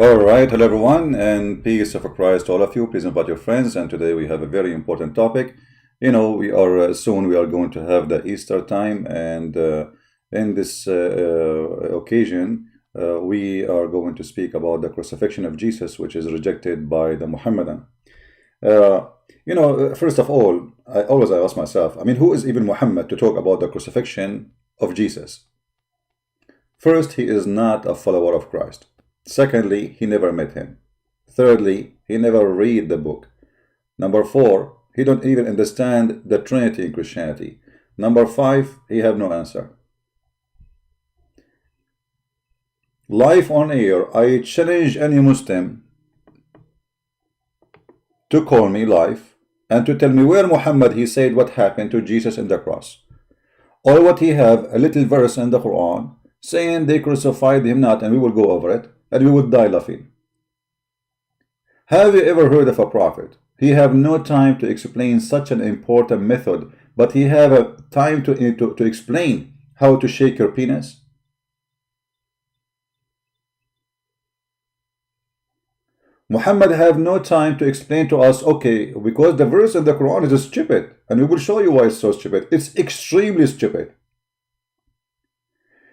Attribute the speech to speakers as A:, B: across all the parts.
A: All right, hello everyone, and peace of Christ to all of you. Please invite your friends. And today we have a very important topic. We are soon we are going to have the Easter time, and in this occasion, we are going to speak about the crucifixion of Jesus, which is rejected by the Muhammadan. First of all, I ask myself, who is even Muhammad to talk about the crucifixion of Jesus? First, he is not a follower of Christ. Secondly, he never met him. Thirdly, he never read the book. Number 4, he don't even understand the Trinity in Christianity. Number 5, he have no answer. Live on air, I challenge any Muslim to call me live and to tell me where Muhammad he said what happened to Jesus in the cross. Or what he have a little verse in the Quran saying they crucified him not, and we will go over it, and we would die laughing. Have you ever heard of a prophet? He have no time to explain such an important method, but he have a time to explain how to shake your penis? Muhammad have no time to explain to us, okay, because the verse in the Quran is stupid, and we will show you why it's so stupid. It's extremely stupid.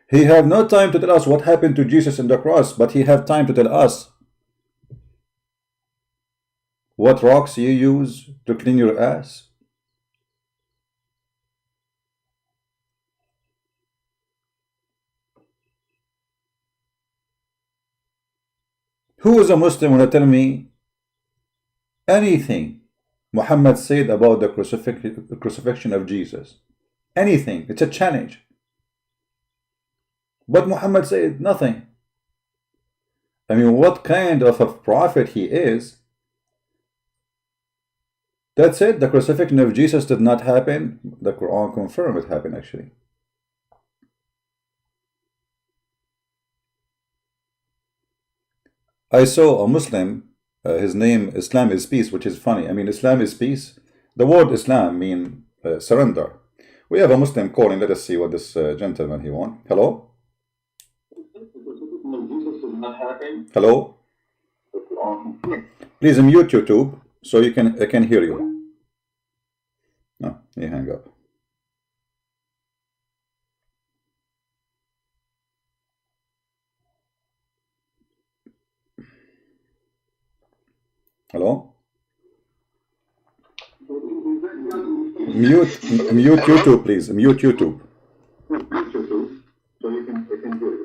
A: He have no time to tell us what happened to Jesus in the cross, but he have time to tell us what rocks you use to clean your ass. Who is a Muslim when they tell me anything Muhammad said about the crucifixion of Jesus? Anything. It's a challenge. But Muhammad said nothing. What kind of a prophet he is? That's it. The crucifixion of Jesus did not happen. The Quran confirmed it happened actually. I saw a Muslim, his name Islam is peace, which is funny. Islam is peace. The word Islam means surrender. We have a Muslim calling. Let us see what this gentleman he wants. Hello? Hello? Please mute YouTube so I can hear you. No, you hang up. Hello? Mute YouTube, please. Mute YouTube. So you can hear you.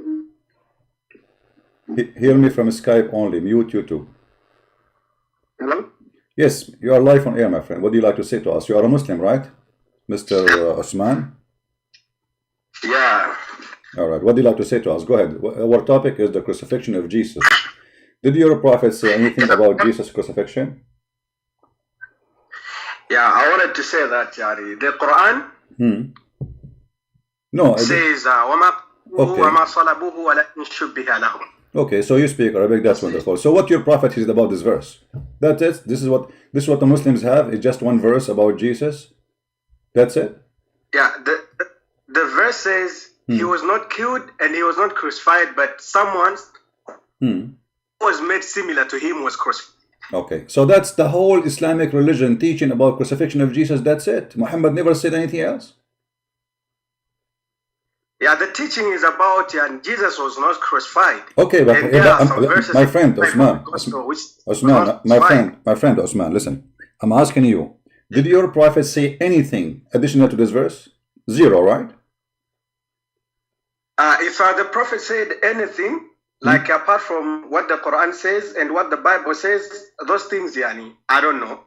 A: Hear me from Skype only. Mute YouTube.
B: Hello?
A: Yes, you are live on air, my friend. What do you like to say to us? You are a Muslim, right? Mr. Osman?
B: Yeah.
A: All right. What do you like to say to us? Go ahead. Our topic is the crucifixion of Jesus. Did your prophet say anything about Jesus' crucifixion?
B: Yeah, I wanted to say that the Quran
A: no,
B: says
A: Okay, so you speak Arabic, that's wonderful. So what your prophet is about this verse? That's it? This is what the Muslims have, is just one verse about Jesus? That's it?
B: Yeah, the verse says he was not killed and he was not crucified, but someone who was made similar to him was crucified.
A: Okay, so that's the whole Islamic religion teaching about crucifixion of Jesus. That's it. Muhammad never said anything else?
B: Yeah, the teaching is about Jesus was not crucified.
A: Okay, but my friend Osman, my friend Osman, listen. I'm asking you, did your prophet say anything additional to this verse? Zero, right?
B: If the prophet said anything, like apart from what the Quran says and what the Bible says, those things, I don't know.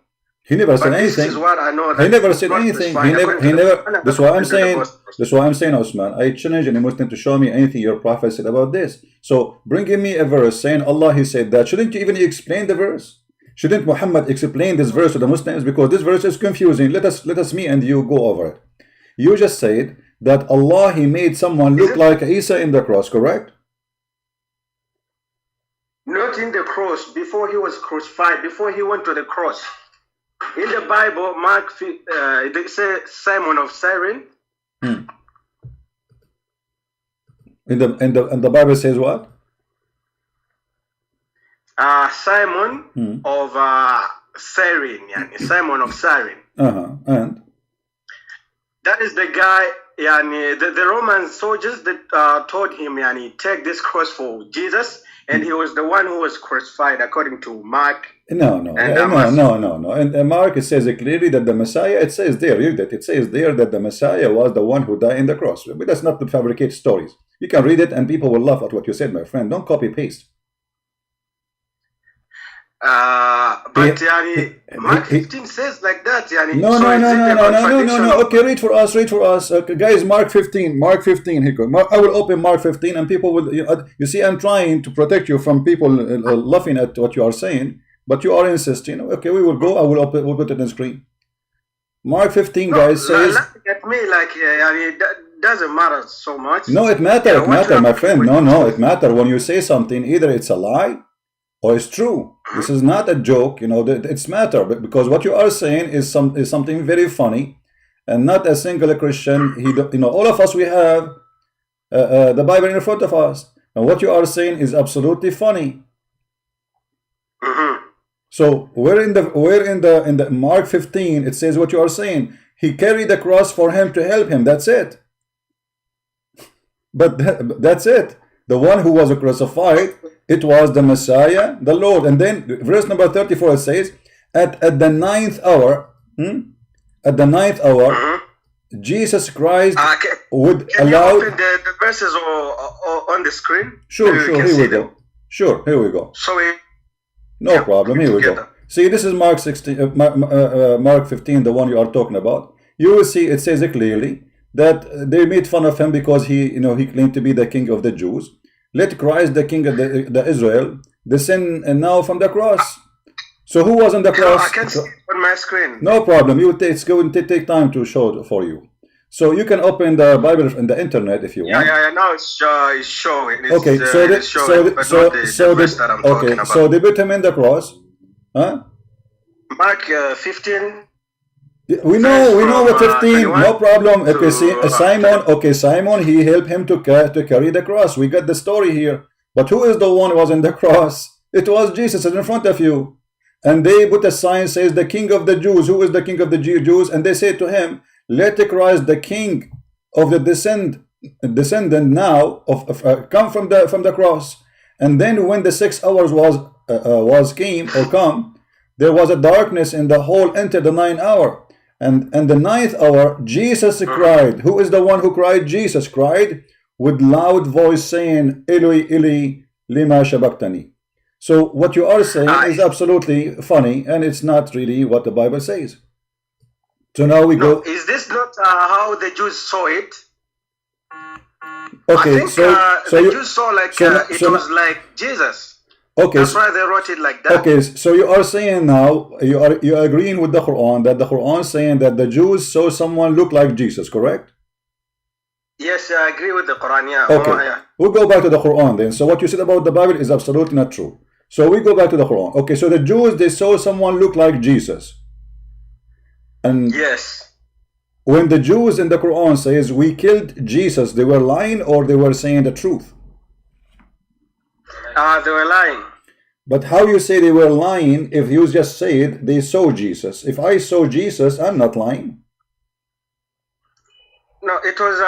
A: He never said anything.
B: This is what I know.
A: He never said anything. He never. That's why I'm saying. That's why I'm saying, Osman. I challenge any Muslim to show me anything your prophet said about this. So bringing me a verse saying Allah he said that. Shouldn't you even explain the verse? Shouldn't Muhammad explain this verse to the Muslims? Because this verse is confusing. Let us me and you go over it. You just said that Allah he made someone look like Isa in the cross, correct?
B: Not in the cross. Before he was crucified. Before he went to the cross. In the Bible, Mark, they say Simon of Cyrene.
A: And the Bible says what?
B: Simon of Cyrene, Simon of Cyrene.
A: And
B: that is the guy, the Roman soldiers that told him, take this cross for Jesus, and he was the one who was crucified according to Mark.
A: No. And Mark, it says clearly that the Messiah, it says there, read it. It says there that the Messiah was the one who died in the cross. But that's not to fabricate stories. You can read it and people will laugh at what you said, my friend. Don't copy paste.
B: But Mark 15 says like that.
A: No. Okay, read for us. Guys, Mark 15. Here you go. I will open Mark 15 and people will, you see, I'm trying to protect you from people laughing at what you are saying, but you are insisting. Okay, we will go. We'll put it on the screen. Mark 15, guys, says...
B: Laughing at me it doesn't matter so much.
A: No, it matters, my friend. No, it matters. When you say something, either it's a lie or it's true. This is not a joke, it's matter, because what you are saying is something very funny, and not a single Christian. All of us, we have the Bible in front of us, and what you are saying is absolutely funny. So where in the Mark 15 it says what you are saying? He carried the cross for him to help him. That's it. But that's it. The one who was crucified, it was the Messiah, the Lord. And then verse number 34, it says, at the ninth hour, Jesus Christ would allow...
B: Can you open the verses on the screen?
A: Sure, here we go. Here we go. No problem, here we go. See, this is Mark 16, Mark 15, the one you are talking about. You will see it says it clearly that they made fun of him because he claimed to be the king of the Jews. Let Christ, the king of the Israel, descend now from the cross. So who was on the cross?
B: I can see it on my screen.
A: No problem. It's going to take time to show it for you. So you can open the Bible on the internet if you want.
B: Now it's showing.
A: Okay, so they put him in the cross. Huh?
B: Mark 15.
A: We know what 15, no problem. Okay, see, Simon, he helped him to carry the cross. We got the story here. But who is the one who was in the cross? It was Jesus in front of you. And they put a sign says the king of the Jews. Who is the king of the Jews? And they say to him, let Christ, the king of the descendant now come from the cross. And then when the 6 hours come, there was a darkness in the whole into the 9th hour. And the 9th hour, Jesus cried. Who is the one who cried? Jesus cried with loud voice saying, Eloi, Eloi, lima shabachthani. So what you are saying is absolutely funny, and it's not really what the Bible says. So now we go.
B: Is this not how the Jews saw it?
A: Okay,
B: I think, the Jews saw it was like Jesus.
A: Okay,
B: that's why they wrote it like that.
A: Okay, so you are saying now you are agreeing with the Quran that the Quran is saying that the Jews saw someone look like Jesus, correct?
B: Yes, I agree with the Quran. Yeah.
A: Okay, we'll go back to the Quran then. So what you said about the Bible is absolutely not true. So we go back to the Quran. Okay, so the Jews, they saw someone look like Jesus. And
B: yes,
A: when the Jews in the Quran says we killed Jesus, they were lying or they were saying the truth?
B: They were lying.
A: But how you say they were lying if you just said they saw Jesus? If I saw Jesus, I'm not lying.
B: No, it was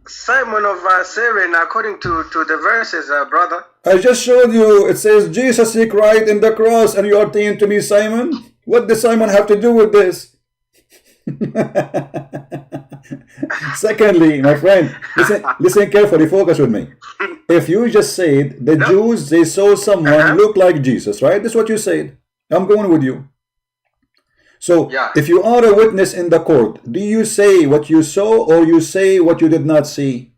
B: Simon of Cyrene, according to the verses, brother.
A: I just showed you. It says Jesus, he cried in the cross, and you are saying to me, Simon? What does Simon have to do with this? Secondly, my friend, listen carefully, focus with me. If you just said the Jews, they saw someone look like Jesus, right? That's what you said. I'm going with you. So if you are a witness in the court, do you say what you saw or you say what you did not see?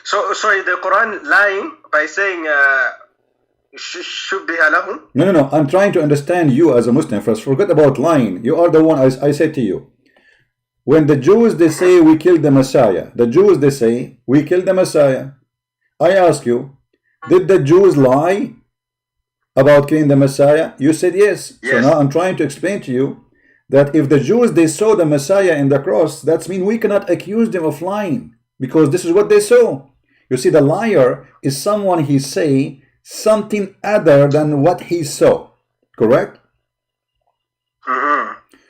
B: So is the Quran lying by saying
A: No. I'm trying to understand you as a Muslim first. Forget about lying. You are the one I said to you. When the Jews, they say we killed the Messiah. The Jews, they say we killed the Messiah. I ask you, did the Jews lie about killing the Messiah? You said yes. So now I'm trying to explain to you that if the Jews, they saw the Messiah in the cross, that means we cannot accuse them of lying because this is what they saw. You see, the liar is someone he say something other than what he saw. Correct?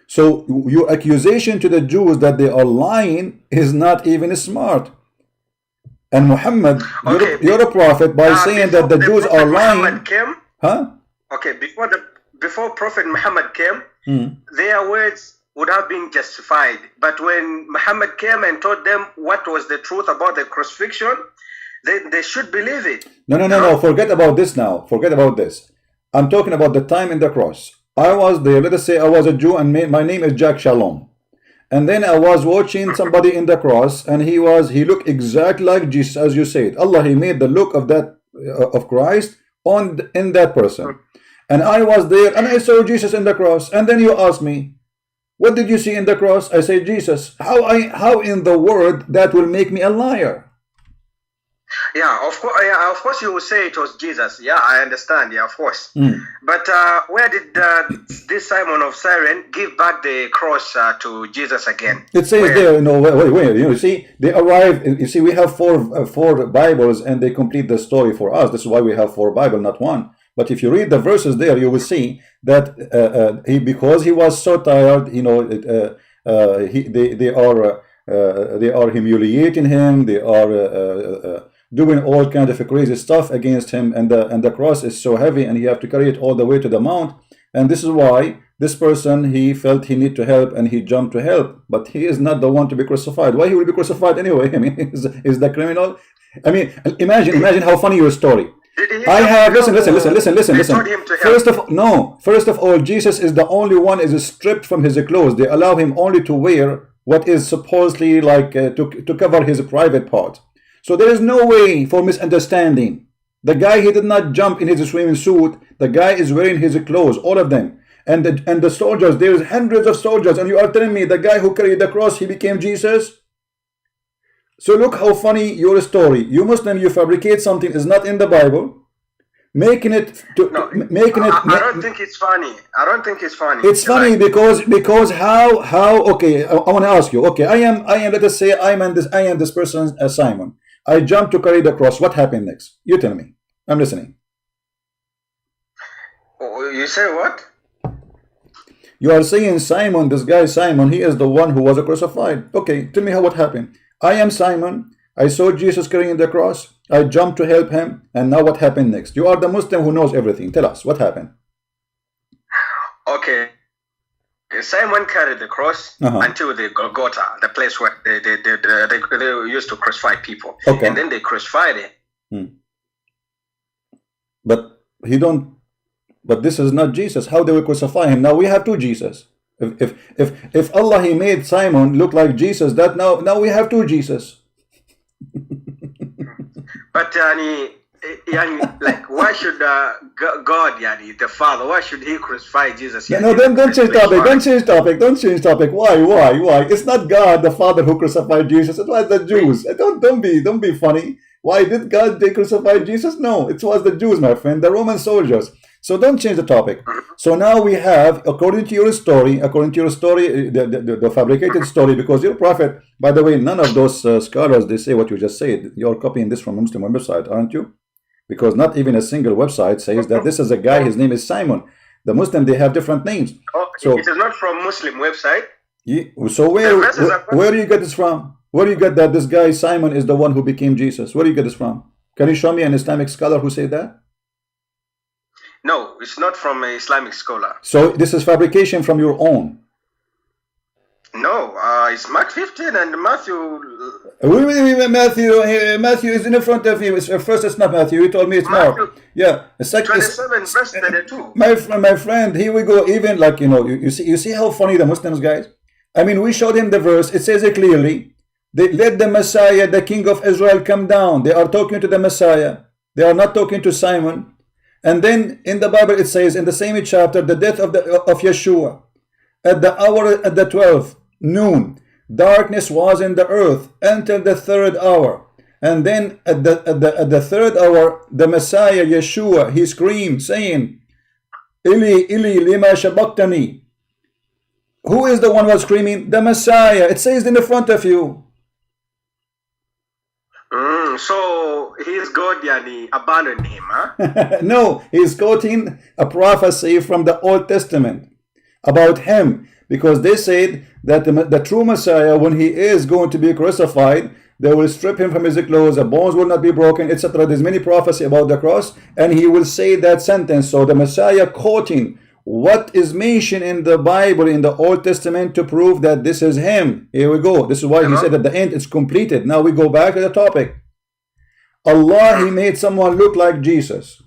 A: So your accusation to the Jews that they are lying is not even smart. And Muhammad, you're a prophet by saying that the Jews are lying.
B: Came, Okay, before Prophet Muhammad came, their words would have been justified. But when Muhammad came and told them what was the truth about the crucifixion, they should believe it.
A: No. Forget about this now. Forget about this. I'm talking about the time in the cross. I was there. Let us say I was a Jew and my name is Jack Shalom. And then I was watching somebody in the cross, and he looked exactly like Jesus, as you said. Allah, he made the look of that of Christ in that person. And I was there and I saw Jesus in the cross. And then you ask me, what did you see in the cross? I say Jesus. How in the world that will make me a liar?
B: Yeah, of course you will say it was Jesus. Yeah, I understand. Yeah, of course. But where did this Simon of Cyrene give back the cross to Jesus again?
A: It says there, wait. You see, they arrive. You see, we have four Bibles, and they complete the story for us. This is why we have 4 Bibles, not 1. But if you read the verses there, you will see that because he was so tired, they are humiliating him. They are doing all kinds of crazy stuff against him, and the cross is so heavy, and he have to carry it all the way to the mount. And this is why this person, he felt he need to help, and he jumped to help. But he is not the one to be crucified. Why he will be crucified anyway? I mean, is the criminal? I mean, imagine how funny your story. I have listen. First of all, Jesus is the only one is stripped from his clothes. They allow him only to wear what is supposedly like to cover his private part. So there is no way for misunderstanding. The guy, he did not jump in his swimming suit. The guy is wearing his clothes, all of them. And the soldiers, there's hundreds of soldiers, and you are telling me the guy who carried the cross, he became Jesus? So look how funny your story. You Muslim, you fabricate something is not in the Bible, making it. I
B: don't think it's funny. I don't think it's funny.
A: It's funny because how? Okay, I want to ask you. Okay, I am. Let us say I am this person, Simon. I jump to carry the cross. What happened next? You tell me. I'm listening.
B: You say what?
A: You are saying Simon, this guy Simon, he is the one who was crucified. Okay, tell me what happened. I am Simon. I saw Jesus carrying the cross. I jumped to help him. And now what happened next? You are the Muslim who knows everything. Tell us, what happened?
B: Okay. Simon carried the cross until the Golgotha, the place where they used to crucify people.
A: Okay.
B: And then they crucified him.
A: But this is not Jesus. How they will crucify him? Now we have 2 Jesus. If Allah, he made Simon look like Jesus, that now we have 2 Jesus.
B: But like, why should God, the Father, why should he crucify Jesus?
A: No, don't change topic. Don't change topic. Why? It's not God the Father who crucified Jesus. It was the Jews. Don't be funny. Why did God crucify Jesus? No, it was the Jews, my friend, the Roman soldiers. So don't change the topic. So now we have, according to your story, the fabricated story, because you're a prophet. By the way, none of those scholars, they say what you just said. You're copying this from a Muslim website, aren't you? Because not even a single website says that this is a guy, his name is Simon. The Muslim, they have different names.
B: So it is not from Muslim website.
A: So where do you get this from? Where do you get that this guy Simon is the one who became Jesus? Where do you get this from? Can you show me an Islamic scholar who said that?
B: No, it's not from an Islamic scholar.
A: So this is fabrication from your own?
B: No, it's Mark 15 and Matthew.
A: Matthew is in front of you. First, it's not Matthew. You told me it's Mark. Yeah, it's like
B: 27 verse 32.
A: My friend, here we go. Even like you see how funny the Muslims, guys. I mean, we showed him the verse. It says it clearly. They let the Messiah, the King of Israel, come down. They are talking to the Messiah. They are not talking to Simon. And then in the Bible it says in the same chapter, the death of Yeshua, at the hour at the 12th noon, darkness was in the earth until the 3rd hour. And then at the 3rd hour, the Messiah Yeshua, he screamed, saying, Ili, Ili, lima shabaktani. Who is the one who was screaming? The Messiah. It says in the front of you.
B: So his God, yani, abandoned him, huh?
A: No, he's quoting a prophecy from the Old Testament about him, because they said that the true Messiah, when he is going to be crucified, they will strip him from his clothes, the bones will not be broken, etc. There's many prophecy about the cross, and he will say that sentence. So the Messiah quoting what is mentioned in the Bible, in the Old Testament, to prove that this is him. Here we go. This is why he said at the end it's completed. Now we go back to the topic. Allah, he made someone look like Jesus.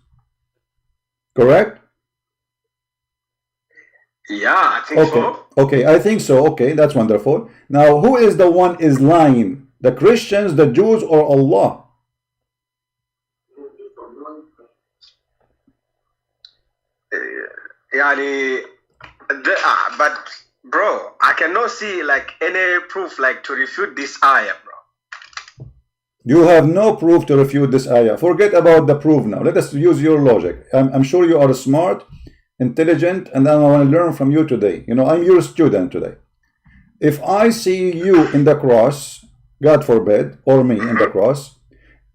A: Correct?
B: Yeah, I think so.
A: Okay, I think so. Okay, that's wonderful. Now, who is the one is lying? The Christians, the Jews, or Allah?
B: But bro, I cannot see like any proof like to refute this ayah, bro.
A: You have no proof to refute this ayah. Forget about the proof now. Let us use your logic. I'm sure you are smart, intelligent, and I want to learn from you today. You know, I'm your student today. If I see you in the cross, God forbid, or me in the cross,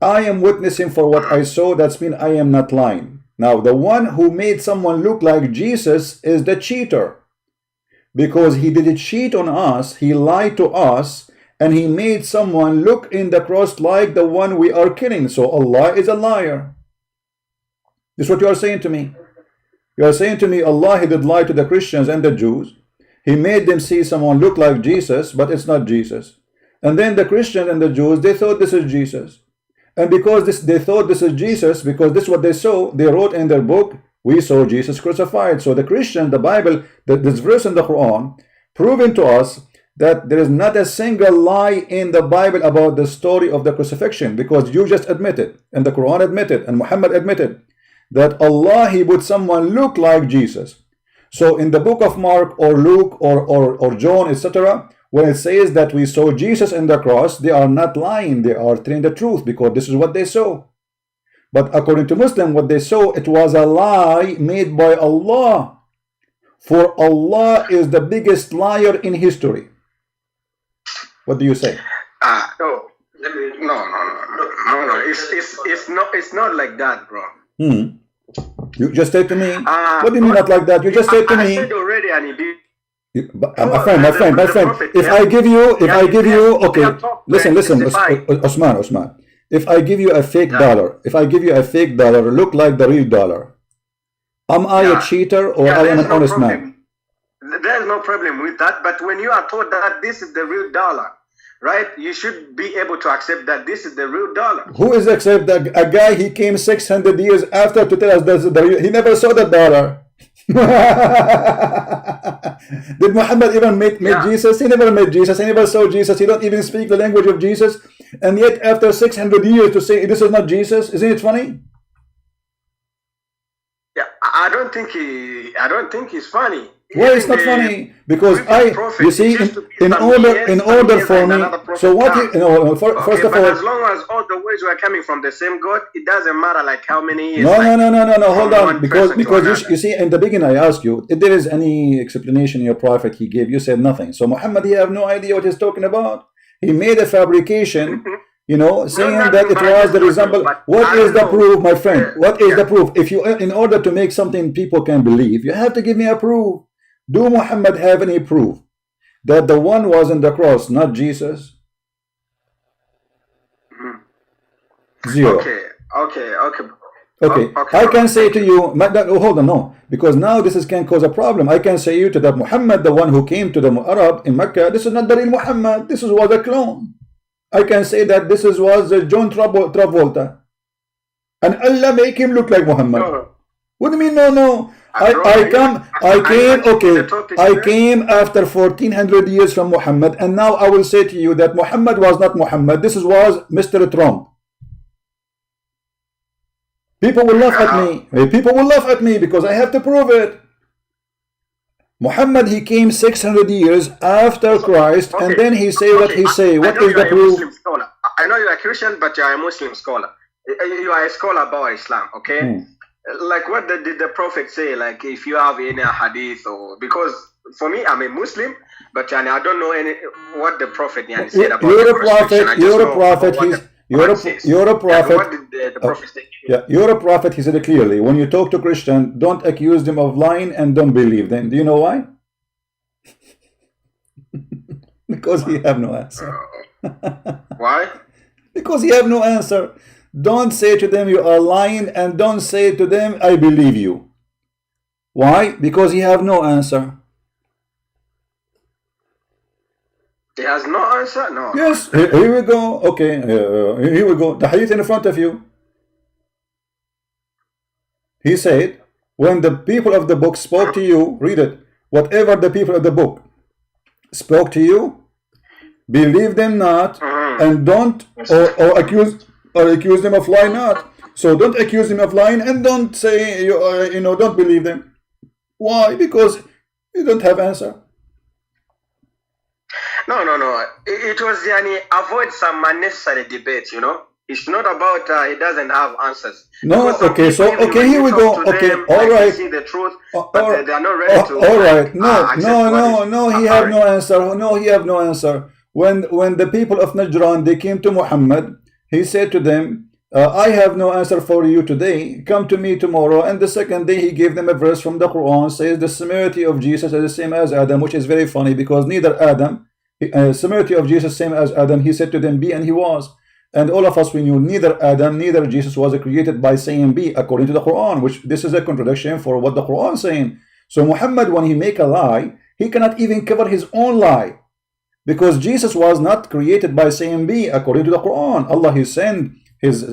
A: I am witnessing for what I saw. That's mean I am not lying. Now, the one who made someone look like Jesus is the cheater, because he didn't cheat on us, he lied to us, and he made someone look in the cross like the one we are killing. So Allah is a liar. This is what you are saying to me. You are saying to me, Allah, he did lie to the Christians and the Jews. He made them see someone look like Jesus, but it's not Jesus. And then the Christians and the Jews, they thought this is Jesus. And because they thought this is Jesus, because this is what they saw, they wrote in their book, we saw Jesus crucified. So the Christian, the Bible, this verse in the Quran, proving to us that there is not a single lie in the Bible about the story of the crucifixion, because you just admitted, and the Quran admitted, and Muhammad admitted, that Allah, he would someone look like Jesus. So in the book of Mark or Luke or John, etc., when it says that we saw Jesus in the cross, they are not lying, they are telling the truth, because this is what they saw. But according to Muslim, what they saw, it was a lie made by Allah. For Allah is the biggest liar in history. What do you say?
B: No. It's not like that, bro.
A: You just said to me. What do you mean not like that? You just said to me.
B: I said already, and he did.
A: My friend. If I give you, okay, listen, Osman. If I give you a fake dollar, look like the real dollar, am I a cheater or I am an honest man?
B: There's no problem with that. But when you are told that this is the real dollar, right, you should be able to accept that this is the real dollar.
A: Who is accept that? A guy, he came 600 years after to tell us this is the real. He never saw the dollar. Did Muhammad even meet Jesus? He never met Jesus. He never saw Jesus. He don't even speak the language of Jesus. And yet after 600 years to say this is not Jesus, isn't it funny?
B: Yeah, I don't think he's funny.
A: Why it's not funny? Because you see, in order for me, so what? First of all,
B: as long as all the words were coming from the same God, it doesn't matter like how many years.
A: No. Hold on, because you see, in the beginning, I asked you if there is any explanation in your prophet he gave. You said nothing. So Muhammad, he have no idea what he's talking about. He made a fabrication. You know, saying that it was the resemble. What is the proof, my friend? What is the proof? If you, in order to make something people can believe, you have to give me a proof. Do Muhammad have any proof that the one was on the cross, not Jesus? Zero. Okay. I can say to you, hold on, no, because now this can cause a problem. I can say you to that Muhammad, the one who came to the Arab in Mecca, this is not the real Muhammad. This was a clone. I can say that this was John Travolta, and Allah make him look like Muhammad. What do you mean? No. I came after 1400 years from Muhammad, and now I will say to you that Muhammad was not Muhammad. This was Mr. Trump. People will laugh at me. People will laugh at me because I have to prove it. Muhammad, he came 600 years after Christ, and then he say what he say. What is the proof?
B: I know you are a Christian, but you are a Muslim scholar. You are a scholar about Islam, okay? Like what did the Prophet say? Like if you have any hadith, or because for me, I'm a Muslim, but I don't know what the Prophet said about the crucifixion.
A: You're a prophet.
B: Yeah, what did the prophet say?
A: Yeah, you're a prophet. He said it clearly. When you talk to Christian, don't accuse them of lying and don't believe them. Do you know why? Because he have no answer.
B: Why?
A: Because he have no answer. Don't say to them you are lying, and don't say to them I believe you. Why? Because he have no answer.
B: He has no answer? No.
A: Yes, here we go. Okay, here we go. The hadith in front of you. He said, when the people of the book spoke to you, read it, whatever the people of the book spoke to you, believe them not, and don't, or accuse them of lying not. So don't accuse them of lying, and don't say, don't believe them. Why? Because you don't have answer.
B: No. It was avoid some unnecessary debates, It's not about he doesn't have answers.
A: No, okay, so here we go. Okay, all right.
B: See the truth, but they are not ready to.
A: All right, no, he have no answer. No, he have no answer. When the people of Najran, they came to Muhammad, he said to them, I have no answer for you today. Come to me tomorrow. And the second day he gave them a verse from the Quran, says the similarity of Jesus is the same as Adam, which is very funny because neither Adam, similarity of Jesus same as Adam. He said to them, be, and he was. And all of us, we knew neither Adam, neither Jesus was created by saying be, according to the Quran, which this is a contradiction for what the Quran is saying. So Muhammad, when he make a lie, he cannot even cover his own lie. Because Jesus was not created by saying be, according to the Quran. Allah, he sent his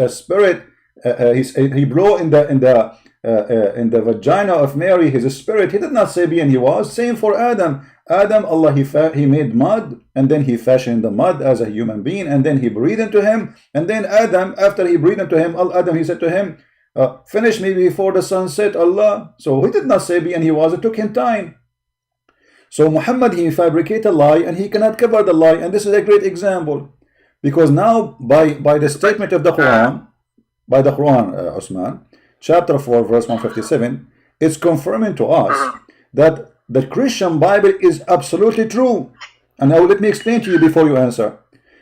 A: spirit, he blew in the vagina of Mary, his spirit. He did not say be, and he was. Same for Adam. Adam, Allah, he made mud, and then he fashioned the mud as a human being, and then he breathed into him. And then Adam, after he breathed into him, Adam, he said to him, finish me before the sun set, Allah. So he did not say be, and he was. It took him time. So Muhammad, he fabricated a lie, and he cannot cover the lie. And this is a great example. Because now, by the statement of the Quran, Osman, chapter 4, verse 157, it's confirming to us that the Christian Bible is absolutely true. And now let me explain to you before you answer.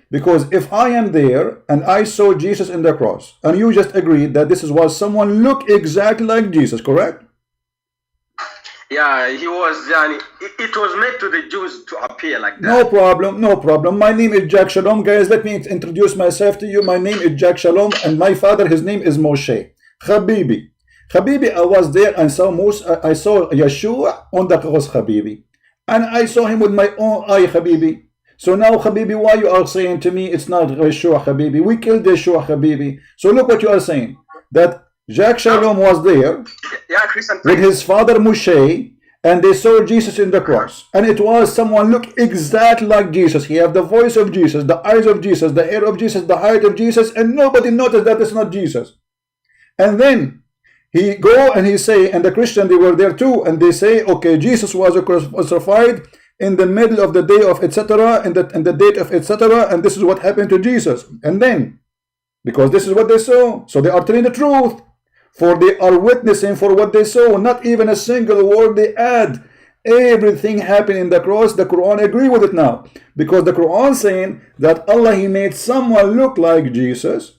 A: Because if I am there and I saw Jesus in the cross, and you just agreed that this was someone look exactly like Jesus, correct?
B: Yeah, he was. It was made to the Jews to appear like that.
A: No problem. My name is Jack Shalom, guys. Let me introduce myself to you. My name is Jack Shalom, and my father, his name is Moshe. Habibi, I was there and saw I saw Yeshua on the cross, Habibi, and I saw him with my own eye, Habibi. So now, Habibi, why you are saying to me it's not Yeshua, Habibi? We killed Yeshua, Habibi. So look what you are saying. That Jack Shalom was there with his father Moshe, and they saw Jesus in the cross. And it was someone look exactly like Jesus. He have the voice of Jesus, the eyes of Jesus, the hair of Jesus, the height of Jesus, and nobody noticed that it's not Jesus. And then he go and he say, and the Christian, they were there too, and they say, okay, Jesus was crucified in the middle of the day of etc., and the date of etc., and this is what happened to Jesus. And then, because this is what they saw, so they are telling the truth. For they are witnessing for what they saw. Not even a single word they add. Everything happened in the cross. The Quran agree with it now. Because the Quran saying that Allah, he made someone look like Jesus.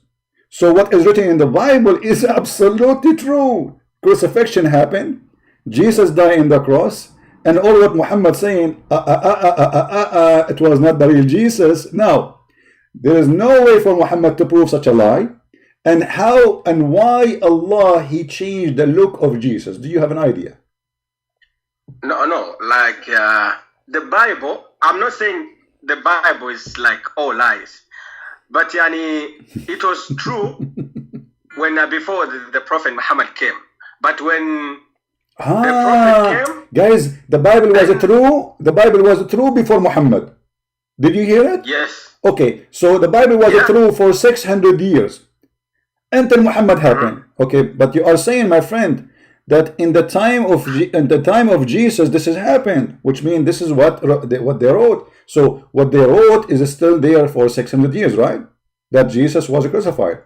A: So what is written in the Bible is absolutely true. Crucifixion happened. Jesus died in the cross. And all what Muhammad saying, it was not the real Jesus. Now, there is no way for Muhammad to prove such a lie. And how and why Allah, he changed the look of Jesus? Do you have an idea?
B: No. Like the Bible, I'm not saying the Bible is like all lies. But it was true when before the Prophet Muhammad came. But when the Prophet came,
A: guys, the Bible was true. The Bible was true before Muhammad. Did you hear it?
B: Yes.
A: Okay, so the Bible was true for 600 years. Until Muhammad happened. Okay, but you are saying, my friend, that in the time of Jesus, this has happened, which means this is what they wrote. So what they wrote is still there for 600 years, right? That Jesus was crucified.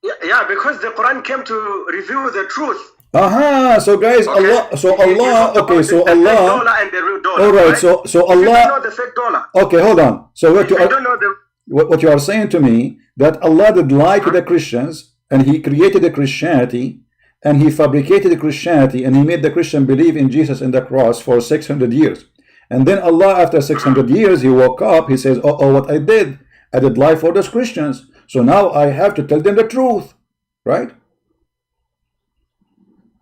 B: Yeah, because the Quran came to reveal the truth.
A: So guys, okay. Allah. Okay, so Allah.
B: Dollar and the real dollar.
A: All right, so Allah.
B: You don't know the fake dollar.
A: Okay, hold on. So what you
B: don't know the.
A: what you are saying to me, that Allah did lie to the Christians, and He created a Christianity, and He fabricated a Christianity, and He made the Christian believe in Jesus and the cross for 600 years. And then Allah, after 600 years, He woke up, He says, oh, what I did lie for those Christians. So now I have to tell them the truth, right?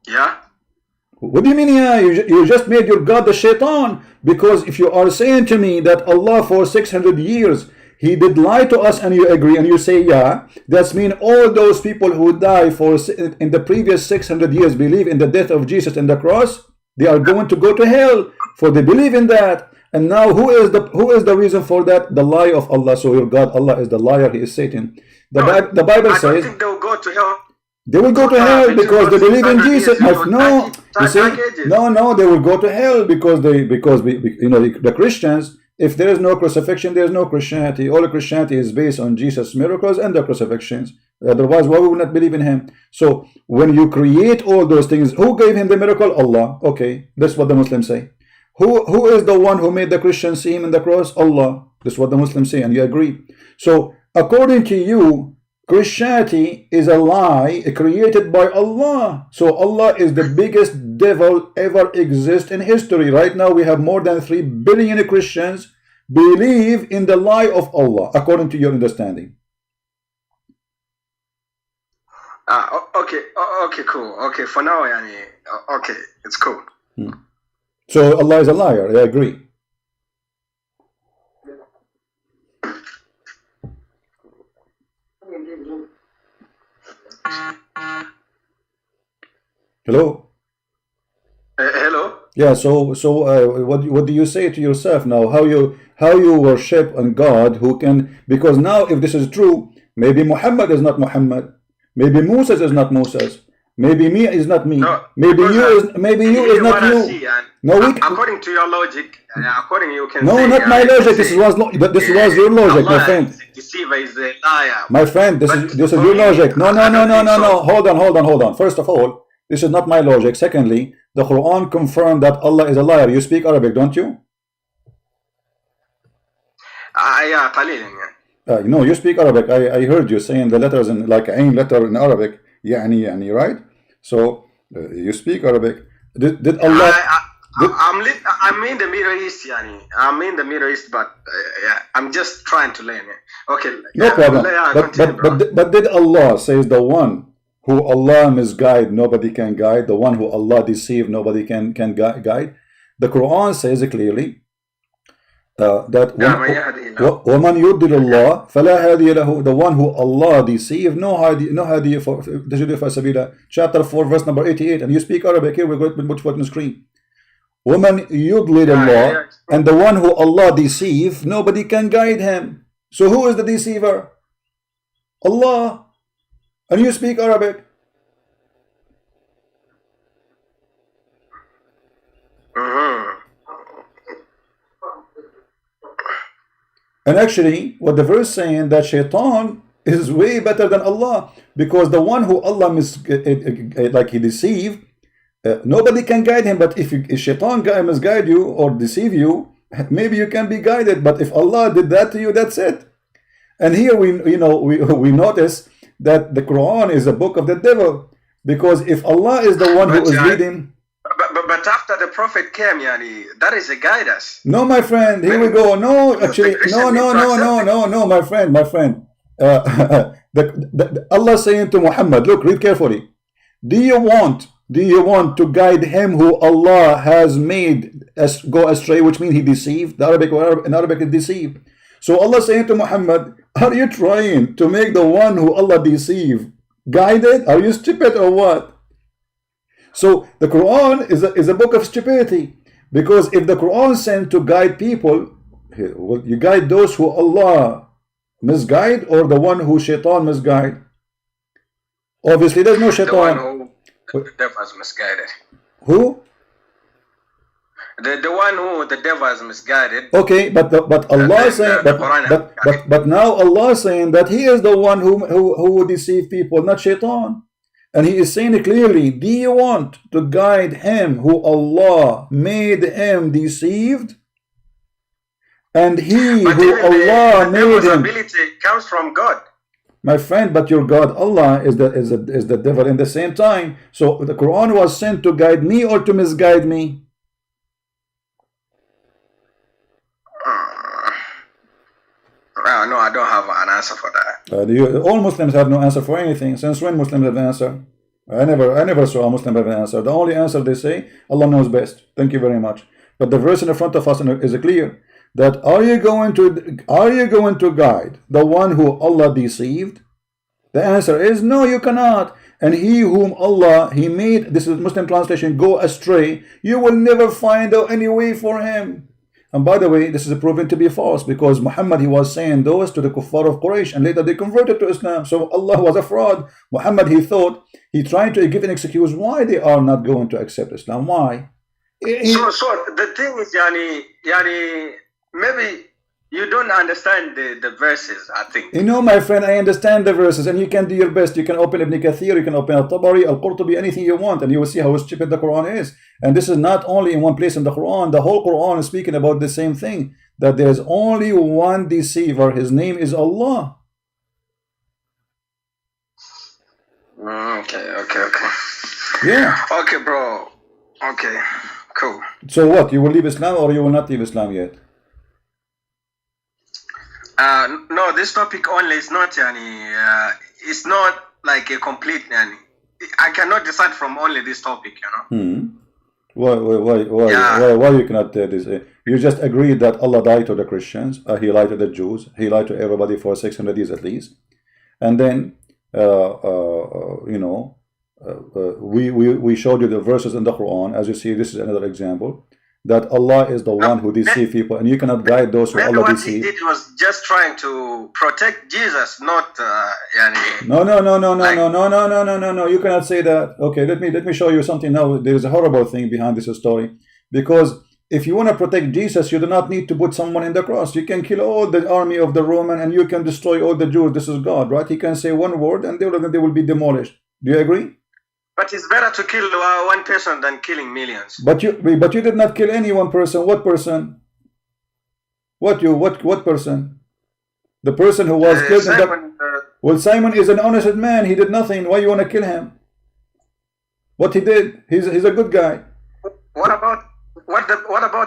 B: Yeah.
A: What do you mean, yeah? You just made your God the shaitan. Because if you are saying to me that Allah for 600 years, He did lie to us, and you agree, and you say, yeah, that's mean all those people who die in the previous 600 years believe in the death of Jesus and the cross, they are going to go to hell, for they believe in that. And now who is the reason for that? The lie of Allah. So your God, Allah, is the liar, He is Satan. The Bible says, I don't
B: think they will go to hell.
A: They will go to hell because they believe in Jesus. No, you see, no, they will go to hell because the Christians, if there is no crucifixion, there is no Christianity. All Christianity is based on Jesus' miracles and the crucifixions. Otherwise, why would we not believe in Him? So when you create all those things, who gave Him the miracle? Allah. Okay, that's what the Muslims say. Who is the one who made the Christians see Him in the cross? Allah. That's what the Muslims say, and you agree. So according to you, Christianity is a lie created by Allah. So Allah is the biggest devil ever exist in history. Right now we have more than 3 billion Christians believe in the lie of Allah, according to your understanding.
B: Okay, cool. Okay, for now, okay, it's cool.
A: So Allah is a liar, I agree. Hello?
B: Hello?
A: Yeah, so what do you say to yourself now? How you worship a God who can, because now if this is true, maybe Muhammad is not Muhammad, maybe Moses is not Moses, maybe me is not me,
B: no,
A: maybe you is not you. No,
B: according to your logic, according you can
A: no,
B: say,
A: not my logic. This was your logic, my friend.
B: Deceiver is a liar.
A: My friend, this is your logic. No. Hold on. First of all, this is not my logic. Secondly, the Quran confirmed that Allah is a liar. You speak Arabic, don't you?
B: Yeah, قليلا.
A: No, you speak Arabic. I heard you saying the letters in like ain letter in Arabic. يعني, right? So you speak Arabic. Did Allah?
B: I'm in the Middle East, I'm in the Middle East, but I'm just trying to learn. Okay.
A: No problem. But did Allah says the one who Allah misguide, nobody can guide. The one who Allah deceive, nobody can guide. The Quran says clearly that وَمَنْ يُضِّلِ اللَّهِ فَلَا هَادِيَ لَهُ. The one who Allah deceive, no hadi for sabila. Chapter 4, verse number 88. And you speak Arabic here. We're going to put on the screen. وَمَنْ يُضْلِلِ اللَّهِ. And the one who Allah deceive, nobody can guide him. So who is the deceiver? Allah. And you speak Arabic. And actually, what the verse saying that shaitan is way better than Allah, because the one who Allah he deceive, nobody can guide him. But if shaitan misguide you or deceive you, maybe you can be guided. But if Allah did that to you, that's it. And here we notice that the Quran is a book of the devil, because if Allah is the one who is leading.
B: But after the Prophet came, that is a guidance.
A: No, my friend. Here we go. No, actually, no, my friend. Allah saying to Muhammad, look, read carefully. Do you want to guide him who Allah has made go astray, which means he deceived? In Arabic is deceived. So Allah saying to Muhammad, are you trying to make the one who Allah deceived guided? Are you stupid or what? So the Quran is a book of stupidity, because if the Quran sent to guide people, well, you guide those who Allah misguide or the one who shaitan misguide? Obviously there's no shaitan.
B: The one who the devil has misguided.
A: Who?
B: The one who the devil has misguided.
A: Okay, but Allah saying but now Allah saying that He is the one who deceive people, not shaitan. And He is saying clearly, do you want to guide him who Allah made him deceived? And he
B: but
A: who
B: even
A: Allah
B: the
A: made
B: devil's
A: him,
B: ability comes from God.
A: my friend, but your God Allah is the devil in the same time. So the Quran was sent to guide me or to misguide me?
B: No, I don't have an answer for that.
A: All Muslims have no answer for anything. Since when Muslims have an answer? I never saw a Muslim have an answer. The only answer they say, Allah knows best. Thank you very much. But the verse in front of us is clear that are you going to guide the one who Allah deceived? The answer is no, you cannot. And he whom Allah He made, this is Muslim translation, go astray, you will never find any way for him. And by the way, this is proven to be false, because Muhammad, he was saying those to the kuffar of Quraysh, and later they converted to Islam. So Allah was a fraud. Muhammad, he tried to give an excuse why they are not going to accept Islam. Why?
B: So the thing is, maybe you don't understand the verses, I think.
A: You know, my friend, I understand the verses, and you can do your best. You can open Ibn Kathir, you can open Al-Tabari, Al-Qurtubi, anything you want, and you will see how stupid the Quran is. And this is not only in one place in the Quran. The whole Quran is speaking about the same thing, that there is only one deceiver. His name is Allah.
B: Okay.
A: Yeah.
B: Okay, bro. Okay, cool.
A: So what? You will leave Islam or you will not leave Islam yet?
B: No, this topic only is not it's not like a complete I cannot decide from only this topic,
A: Why you cannot this? You just agreed that Allah died to the Christians, He lied to the Jews, He lied to everybody for 600 years at least, and then we showed you the verses in the Quran. As you see, this is another example that Allah is the one who deceives people, and you cannot guide those who Allah deceives.
B: What he did was just trying to protect Jesus, not
A: No. You cannot say that. Okay, let me show you something now. There is a horrible thing behind this story, because if you want to protect Jesus, you do not need to put someone in the cross. You can kill all the army of the Roman, and you can destroy all the Jews. This is God, right? He can say one word, and they will be demolished. Do you agree?
B: But it's better to kill one person than killing millions.
A: But you did not kill any one person. What person? What person? The person who was killed. Well, Simon is an honest man. He did nothing. Why you want to kill him? What he did? He's a good guy.
B: What about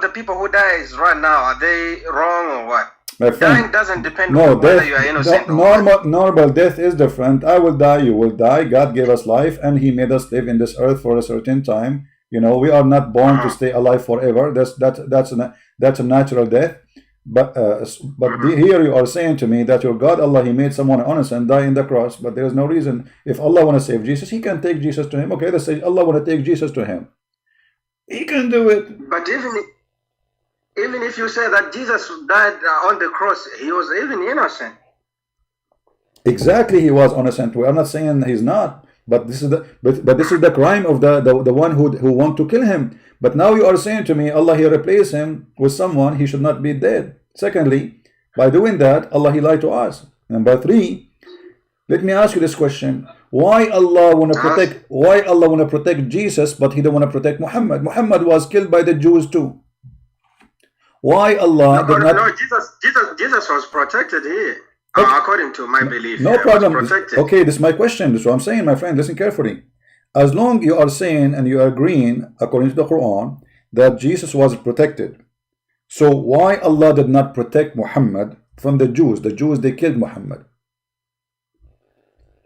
B: the people who dies right now? Are they wrong or what?
A: My friend,
B: dying doesn't depend on whether you are innocent.
A: Normal death is different. I will die, you will die. God gave us life, and He made us live in this earth for a certain time. We are not born to stay alive forever. That's a natural death. But here you are saying to me that your God Allah, He made someone honest and die in the cross. But there is no reason. If Allah want to save Jesus, He can take Jesus to Him. Okay, let's say Allah want to take Jesus to Him. He can do it.
B: But even if you say that Jesus died on the cross, He was even innocent.
A: Exactly, He was innocent. We are not saying He's not, but this is the crime of the one who want to kill Him. But now you are saying to me, Allah He replaced Him with someone. He should not be dead. Secondly, by doing that, Allah He lied to us. Number 3, let me ask you this question: Why Allah want to protect Jesus, but He don't want to protect Muhammad? Muhammad was killed by the Jews too. Why Allah did not?
B: No, Jesus was protected here, according to my belief.
A: No problem. Okay, this is my question. This is what I'm saying, my friend. Listen carefully. As long you are saying and you are agreeing, according to the Quran, that Jesus was protected, so why Allah did not protect Muhammad from the Jews? The Jews, they killed Muhammad.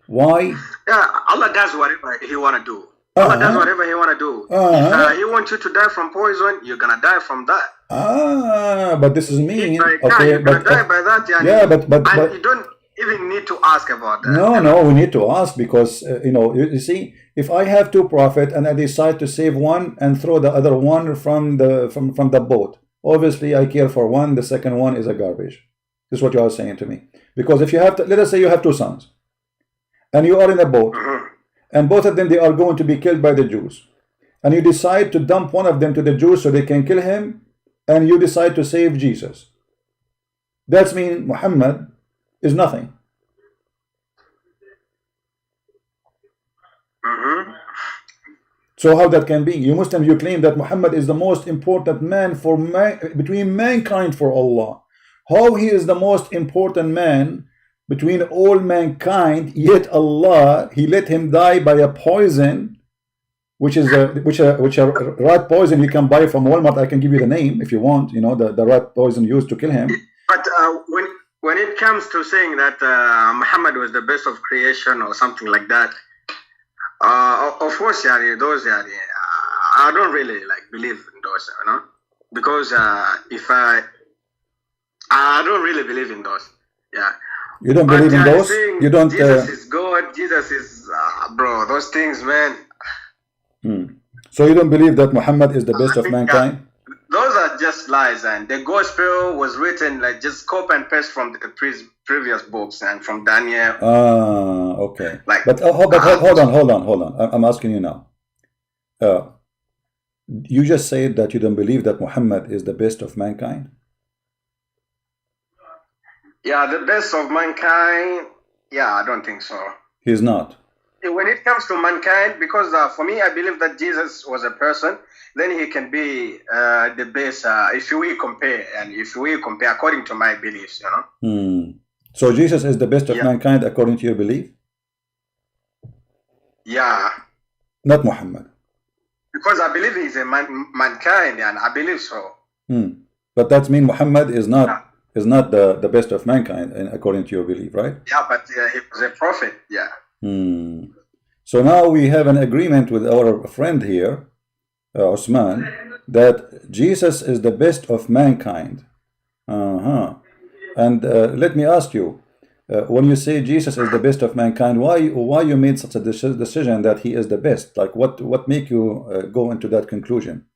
A: Why?
B: Yeah, Allah does whatever He want to do. Allah does whatever He want to do. If He wants you to die from poison, you're gonna die from that.
A: But this is mean.
B: Okay, you're gonna die by that.
A: But
B: you don't even need to ask about that.
A: No, we need to ask, because you see, if I have 2 prophets and I decide to save one and throw the other one from the boat, obviously I care for one. The second one is a garbage. This is what you are saying to me. Because if you have let us say you have 2 sons, and you are in a boat. And both of them, they are going to be killed by the Jews. And you decide to dump one of them to the Jews so they can kill him. And you decide to save Jesus. That means Muhammad is nothing. So how that can be? You Muslims, you claim that Muhammad is the most important man between mankind for Allah. How he is the most important man between all mankind, yet Allah, he let him die by a poison, which is a rat poison you can buy from Walmart. I can give you the name if you want, you know, the rat poison used to kill him.
B: But when it comes to saying that Muhammad was the best of creation or something like that, of course, those I don't really like believe in those, you know, because if I don't really believe in those. Yeah.
A: You don't believe in those? You don't.
B: Jesus is God. Jesus is bro. Those things, man.
A: So you don't believe that Muhammad is the best of mankind?
B: Those are just lies, and the gospel was written like just copy and paste from the previous books and from Daniel.
A: Okay. But hold on. I'm asking you now. You just said that you don't believe that Muhammad is the best of mankind.
B: Yeah, the best of mankind. Yeah, I don't think so.
A: He's not.
B: When it comes to mankind, because for me, I believe that Jesus was a person, then he can be the best if we compare, and if we compare according to my beliefs, you know.
A: So Jesus is the best of mankind according to your belief?
B: Yeah.
A: Not Muhammad.
B: Because I believe he's a mankind, and I believe so.
A: But that means Muhammad is not the best of mankind according to your belief, right?
B: Yeah, but he was a prophet. Yeah.
A: So now we have an agreement with our friend here, Osman, that Jesus is the best of mankind. And let me ask you, when you say Jesus is the best of mankind, why you made such a decision that he is the best? Like what make you go into that conclusion?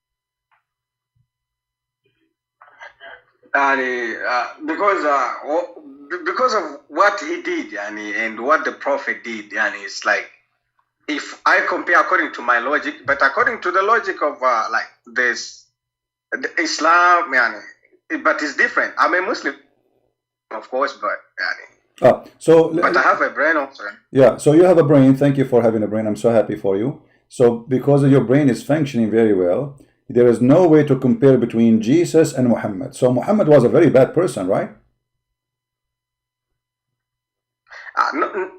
B: Because of what he did, and what the prophet did, it's like, if I compare according to my logic, but according to the logic of like this Islam, but it's different. I'm a Muslim, of course, but but I have a brain also.
A: Yeah, so you have a brain. Thank you for having a brain. I'm so happy for you. So because your brain is functioning very well, there is no way to compare between Jesus and Muhammad. So Muhammad was a very bad person, right?
B: No,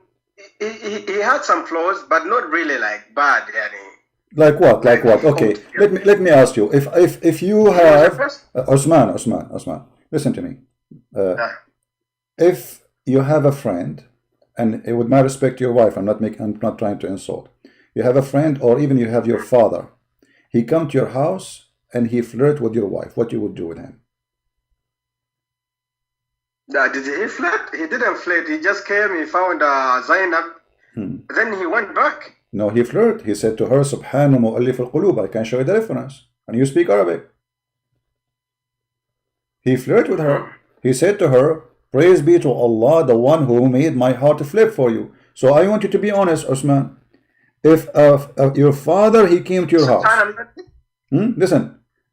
B: he had some flaws, but not really like bad.
A: Like what? Like what? Okay, let me ask you. If you have Osman, listen to me. If you have a friend, and with my respect to your wife, I'm not trying to insult. You have a friend, or even you have your father. He come to your house and he flirt with your wife. What you would do with him?
B: Did he flirt? He didn't flirt. He just came. He found Zainab. Then he went back.
A: No, he flirt. He said to her, "Subhanu mu'allif al-qulub." I can show you the reference. And you speak Arabic. He flirted with her. He said to her, "Praise be to Allah, the one who made my heart flip for you." So I want you to be honest, Osman. If your father, he came to your house. Listen.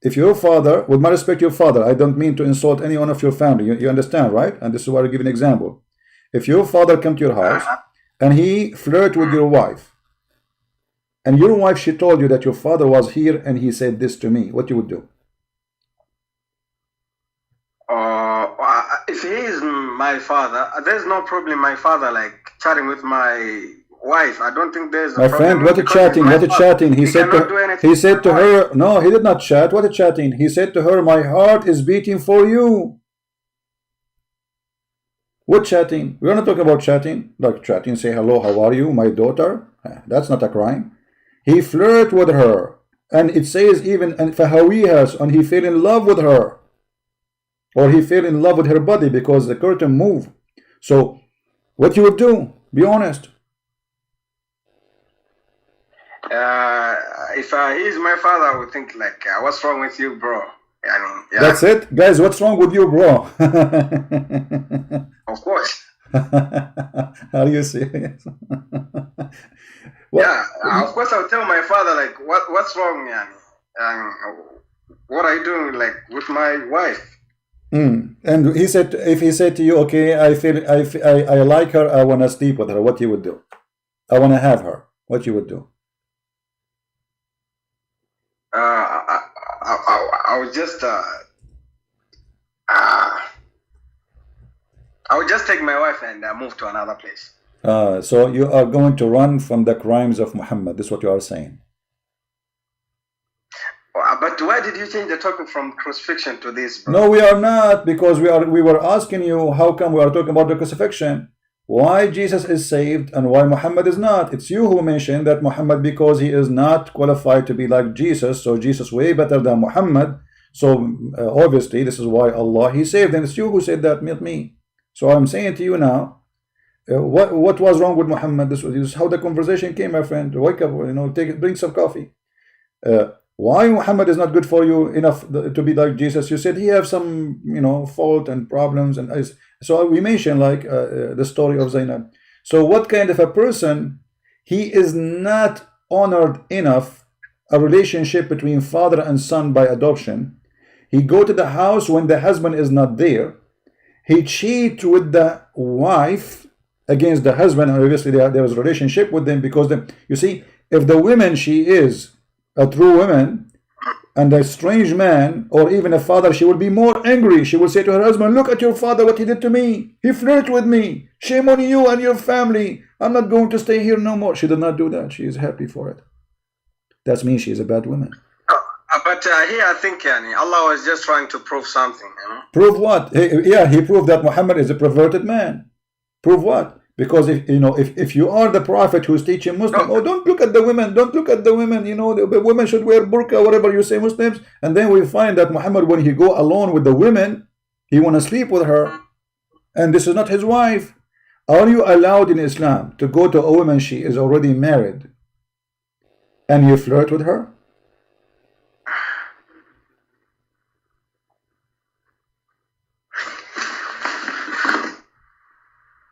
A: If your father, with my respect to your father, I don't mean to insult any one of your family. You understand, right? And this is why I give an example. If your father came to your house and he flirted with your wife, and your wife, she told you that your father was here and he said this to me, what you would do?
B: If he is my father, there's no problem. My father like chatting with my wife. I don't think there's a
A: my friend. What a chatting? What a chatting? He said to her. No, he did not chat. What a chatting? He said to her, "My heart is beating for you." What chatting? We're not talking about chatting. Like chatting, say hello, how are you, my daughter? That's not a crime. He flirted with her, and it says even and fahawihas, and he fell in love with her, or he fell in love with her body because the curtain moved. So, what you would do? Be honest.
B: If he's my father, I would think like, what's wrong with you, bro?
A: That's it, guys. What's wrong with you, bro?
B: Of course.
A: Are you serious?
B: Yeah, of course I'll tell my father like, what's wrong, what are you doing like with my wife?
A: And he said, if he said to you, okay, I like her, I want to sleep with her, what you would do? I want to have her, what you would do?
B: I would just I would just take my wife and move to another place.
A: So you are going to run from the crimes of Muhammad. This is what you are saying.
B: But why did you change the topic from crucifixion to this, bro?
A: No, we are not, because we were asking you how come we are talking about the crucifixion. Why Jesus is saved and why Muhammad is not. It's you who mentioned that Muhammad, because he is not qualified to be like Jesus, so Jesus way better than Muhammad. So obviously this is why Allah he saved, and it's you who said that, not me. So I'm saying to you now, what was wrong with Muhammad? This is how the conversation came, my friend. Wake up, drink some coffee. Why Muhammad is not good for you enough to be like Jesus? You said he have some, fault and problems, and so we mentioned like the story of Zainab. So what kind of a person? He is not honored enough a relationship between father and son by adoption. He go to the house when the husband is not there. He cheat with the wife against the husband, and obviously there was a relationship with them, because you see, if the woman she is a true woman and a strange man or even a father, she will be more angry. She will say to her husband, look at your father, what he did to me. He flirted with me. Shame on you and your family. I'm not going to stay here no more. She did not do that. She is happy for it. That means she is a bad woman.
B: But here I think Allah was just trying to prove something.
A: Prove what? He proved that Muhammad is a perverted man. Prove what? Because if you are the prophet who's teaching Muslims, don't look at the women, don't look at the women, the women should wear burqa, whatever you say, Muslims, and then we find that Muhammad, when he go alone with the women, he want to sleep with her, and this is not his wife. Are you allowed in Islam to go to a woman she is already married and you flirt with her?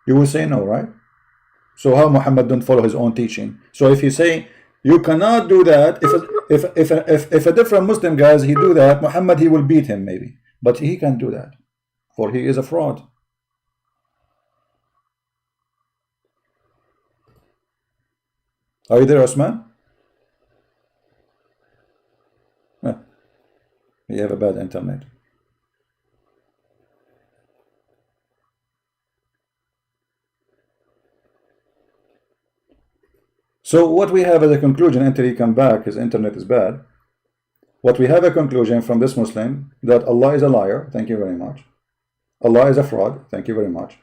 A: You will say no, right? So how Muhammad don't follow his own teaching? So if you say you cannot do that, if a different Muslim guys he do that, Muhammad he will beat him maybe, but he can't do that, for he is a fraud. Are you there, Osman? You have a bad internet. So what we have as a conclusion, until he come back, his internet is bad. What we have a conclusion from this Muslim, that Allah is a liar, thank you very much. Allah is a fraud, thank you very much.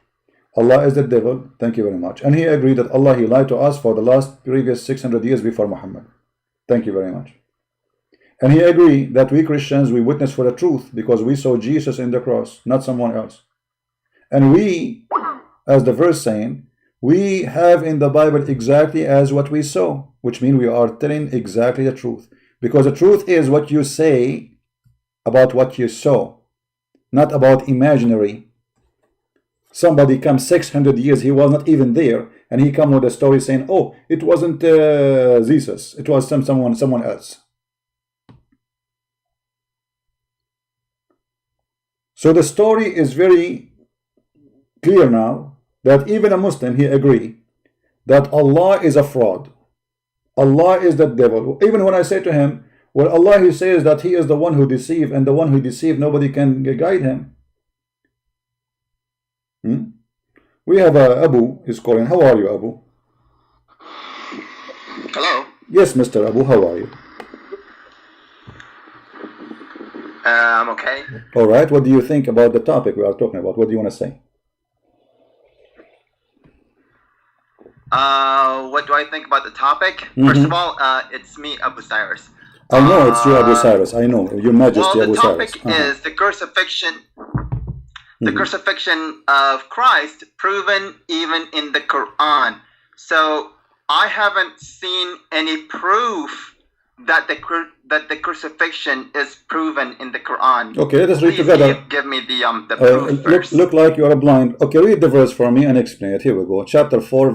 A: Allah is the devil, thank you very much. And he agreed that Allah, he lied to us for the previous 600 years before Muhammad. Thank you very much. And he agreed that we Christians, we witness for the truth because we saw Jesus in the cross, not someone else. And we, as the verse saying, we have in the Bible exactly as what we saw, which means we are telling exactly the truth. Because the truth is what you say about what you saw, not about imaginary. Somebody comes 600 years, he was not even there, and he come with a story saying, oh, it wasn't Jesus, it was someone else. So the story is very clear now, that even a Muslim, he agree that Allah is a fraud. Allah is the devil. Even when I say to him, well, Allah, he says that he is the one who deceived, and the one who deceived, nobody can guide him. We have Abu is calling. How are you, Abu?
B: Hello.
A: Yes, Mr. Abu, how are you?
B: I'm okay.
A: All right. What do you think about the topic we are talking about? What do you want to say?
B: What do I think about the topic? First of all, it's me, Abu Cyrus.
A: I know it's you, Abu Cyrus. I know, Your Majesty, Abu Cyrus.
B: The topic is the crucifixion. The crucifixion of Christ, proven even in the Quran. So I haven't seen any proof that the crucifixion is proven in the Quran.
A: Okay, let us read together.
B: Give me the proof first.
A: Look like you are blind. Okay, read the verse for me and explain it. Here we go. Chapter 4,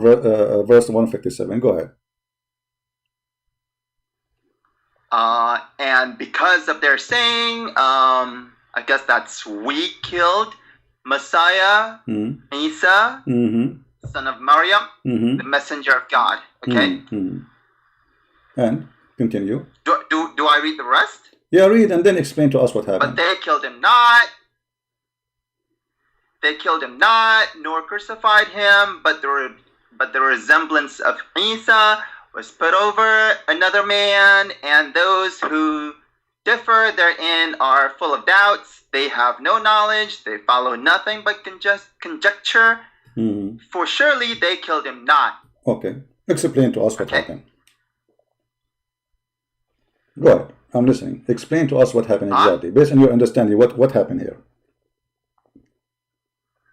A: verse 157. Go ahead.
B: And because of their saying, I guess that's we killed Messiah, Isa, son of Maryam, the messenger of God. Okay?
A: And continue.
B: Do I read the rest?
A: Yeah, read and then explain to us what happened.
B: But they killed him not.
C: they killed him not, nor crucified him, but the resemblance of Isa was put over another man, and those who differ therein are full of doubts. They have no knowledge. They follow nothing but conjecture. For surely they killed him not.
A: Okay. Explain to us what happened. Go ahead. I'm listening. Explain to us what happened exactly. Based on your understanding, what happened here?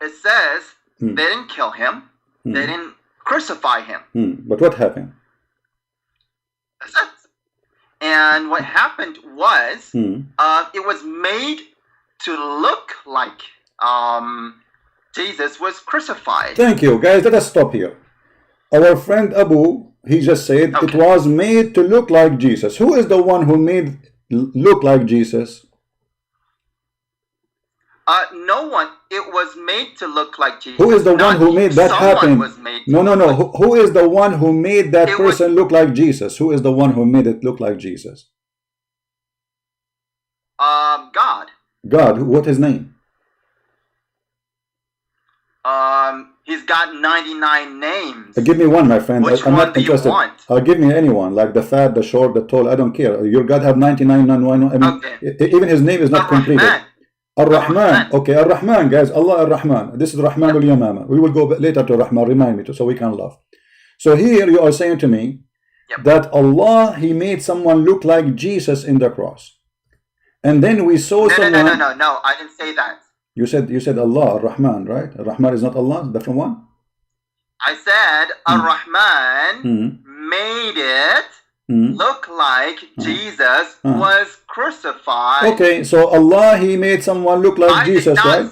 C: It says they didn't kill him. They didn't crucify him.
A: But what happened?
C: That's it. And what happened was it was made to look like Jesus was crucified.
A: Thank you, guys. Let us stop here. Our friend Abu, he just said it was made to look like Jesus. Who is the one who made look like Jesus?
C: No one. It was made to look like Jesus.
A: Who is the one who made that happen? No. Who is the one who made that person look like Jesus? Who is the one who made it look like Jesus?
C: God.
A: God. What his name?
C: He's got 99 names.
A: Give me one, my friend. I'm not interested.
C: You want?
A: Give me anyone, like the fat, the short, the tall. I don't care. Your God have 99. I mean, even his name is not completed. Ar-Rahman. Okay, Ar-Rahman, guys. Allah Ar-Rahman. This is Rahman al-Yamama. We will go later to Rahman. Remind me so we can laugh. So here you are saying to me that Allah, He made someone look like Jesus in the cross. And then we saw someone...
C: No. I didn't say that.
A: You said Allah, Ar-Rahman, right? Ar-Rahman is not Allah, different one?
C: I said Ar-Rahman made it look like Jesus was crucified.
A: Okay, so Allah, He made someone look like Jesus, right?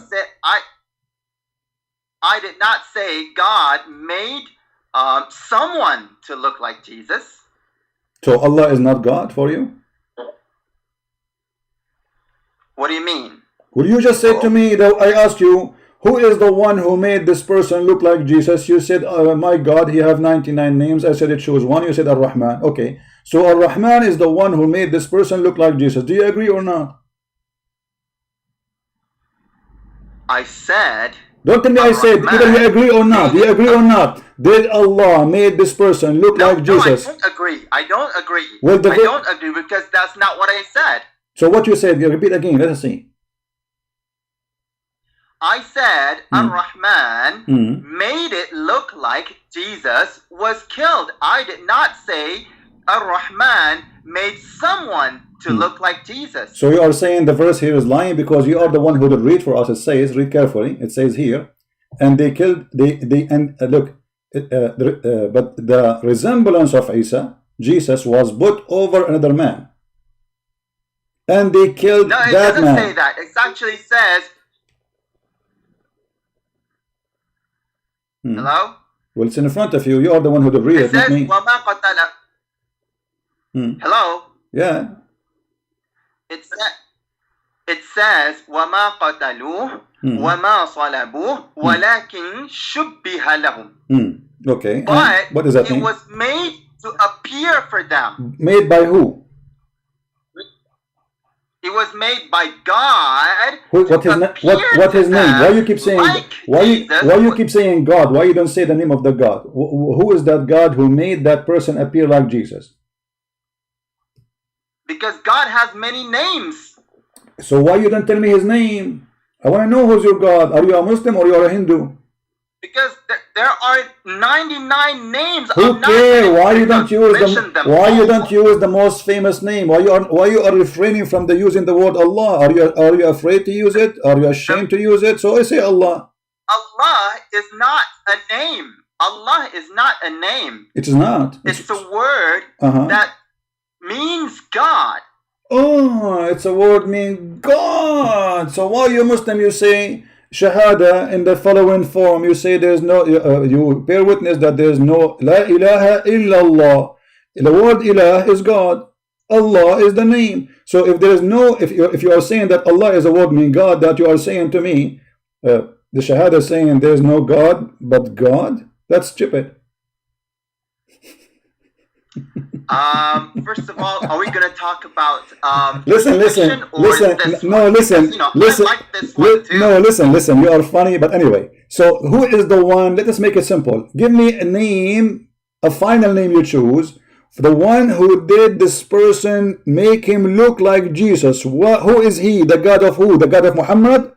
C: I did not say God made someone to look like Jesus.
A: So Allah is not God for you?
C: What do you mean?
A: Well, you just said to me that I asked you, who is the one who made this person look like Jesus? You said, my God, He have 99 names. I said it shows one. You said Ar-Rahman. Okay. So Ar-Rahman is the one who made this person look like Jesus. Do you agree or not?
C: I said...
A: Don't tell me I said. Either you agree or not. Do you agree or not? Did Allah made this person look like Jesus?
C: No, I don't agree. I don't agree.
A: Well,
C: I don't agree because that's not what I said.
A: So what you said, you repeat again. Let us see.
C: I said Ar-Rahman made it look like Jesus was killed. I did not say Ar-Rahman made someone to look like Jesus.
A: So you are saying the verse here is lying because you are the one who did read for us. It says, read carefully. It says here, and they killed, look, but the resemblance of Isa, Jesus, was put over another man. And they killed that man. No, it doesn't say
C: that. It actually says, hello?
A: Well, it's in front of you. You are the one who did read it, not me.
C: Hello?
A: Yeah.
C: It says, وَمَا قَتَلُوهُ وَمَا صَلَبُوهُ وَلَكِنْ شُبِّهَ لَهُمْ.
A: Okay.
C: But
A: what does that mean?
C: It was made to appear for them.
A: Made by who?
C: It was made by God.
A: What his name? Why you keep saying why you keep saying God? Why you don't say the name of the God? Who is that God who made that person appear like Jesus?
C: Because God has many names.
A: So why you don't tell me his name? I want to know who's your God. Are you a Muslim or you are a Hindu?
C: Because there are 99 names.
A: Who cares? Why you don't use the most famous name? Why you are refraining from the using the word Allah? Are you afraid to use it? Are you ashamed to use it? So I say Allah.
C: Allah is not a name. Allah is not a name.
A: It is not.
C: It's a word that means God.
A: Oh, it's a word meaning God. So why you Muslim you say Shahada in the following form? You say there's no, you bear witness that there's no La ilaha illallah. The word ilah is God. Allah is the name. So if there is no, if you are saying that Allah is a word meaning God, that you are saying to me, the Shahada is saying there's no God but God. That's stupid.
C: first of all, are we going to talk about
A: listen,
C: I like this one too.
A: No, listen, you are funny, but anyway. So who is the one? Let us make it simple. Give me a name, a final name you choose, for the one who did this person make him look like Jesus. Who is he? The God of who? The God of Muhammad?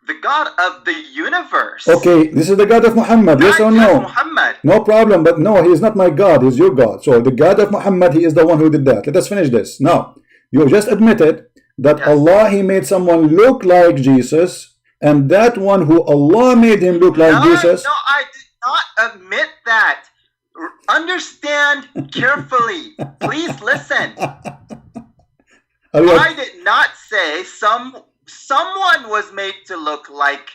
C: The God of the universe.
A: Okay, this is the God of Muhammad, yes or no?
C: Muhammad.
A: No problem, but no, he is not my God, he is your God. So the God of Muhammad, he is the one who did that. Let us finish this. Now, you just admitted that Allah, he made someone look like Jesus, and that one who Allah made him look like Jesus.
C: No, I did not admit that. Understand carefully. Please listen. I did not say someone was made to look like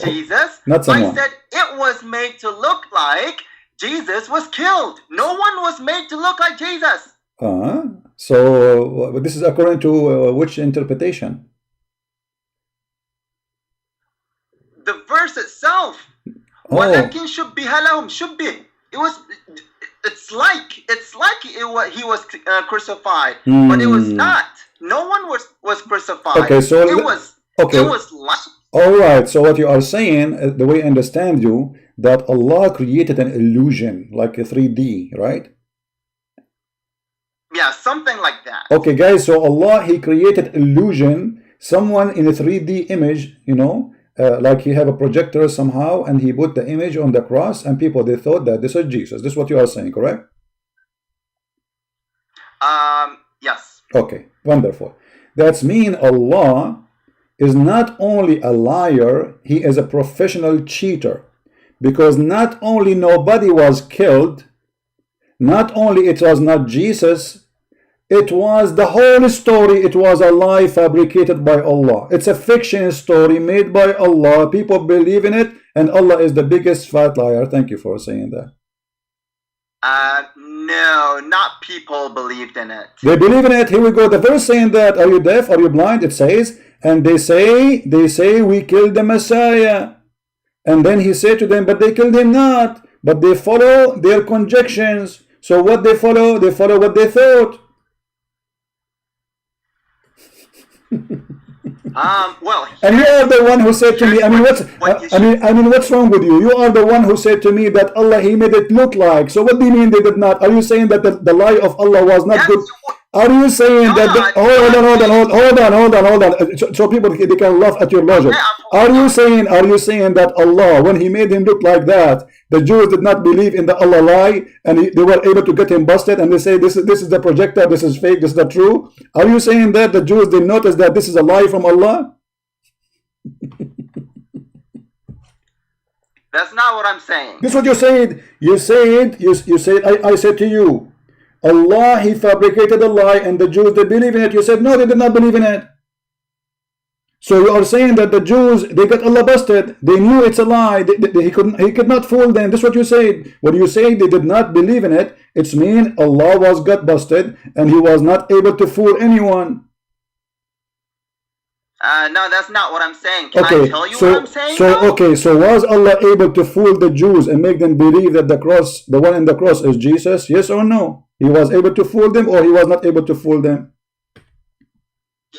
C: Jesus.
A: Not someone.
C: I said it was made to look like Jesus was killed. No one was made to look like Jesus.
A: So this is according to which interpretation?
C: The verse itself. وَلَكِنْ شُبِّهَ لَهُمْ شُبِّهِ. It's like he was crucified, but it was not. No one was crucified.
A: Okay, so
C: it was like.
A: All right. So what you are saying, the way I understand you, that Allah created an illusion, like a 3D, right?
C: Yeah, something like that.
A: Okay, guys. So Allah, he created illusion. Someone in a 3D image, you know, like he have a projector somehow, and he put the image on the cross, and people they thought that this is Jesus. This is what you are saying, correct?
C: Yes.
A: Okay, wonderful. That's mean Allah is not only a liar, he is a professional cheater. Because not only nobody was killed, not only it was not Jesus, it was the whole story, it was a lie fabricated by Allah. It's a fiction story made by Allah. People believe in it, and Allah is the biggest fat liar. Thank you for saying that.
C: No, not people believed in it.
A: They believe in it. Here we go. The verse saying that, are you deaf? Are you blind? It says, and they say we killed the Messiah. And then he said to them, but they killed him not. But they follow their conjectures. So what they follow what they thought.
C: Well,
A: and you are the one who said to me, I mean, what's wrong with you? You are the one who said to me that Allah, he made it look like. So what do you mean they did not? Are you saying that the lie of Allah was not good? Are you saying that hold on. So people they can laugh at your logic. Are you saying that Allah, when he made him look like that, the Jews did not believe in the Allah lie, and they were able to get him busted, and they say this is the projector, this is fake, this is not true? Are you saying that the Jews did notice that this is a lie from Allah?
C: That's not what I'm saying.
A: This is what you said. You said I said to you, Allah, he fabricated a lie, and the Jews, they believe in it. You said, no, they did not believe in it. So you are saying that the Jews, they got Allah busted. They knew it's a lie. He could not fool them. This is what you said. When you say they did not believe in it, it's mean Allah got busted, and he was not able to fool anyone.
C: No, that's not what I'm saying. Can I tell you what I'm saying?
A: So was Allah able to fool the Jews and make them believe that the one in the cross is Jesus? Yes or no? He was able to fool them, or he was not able to fool them?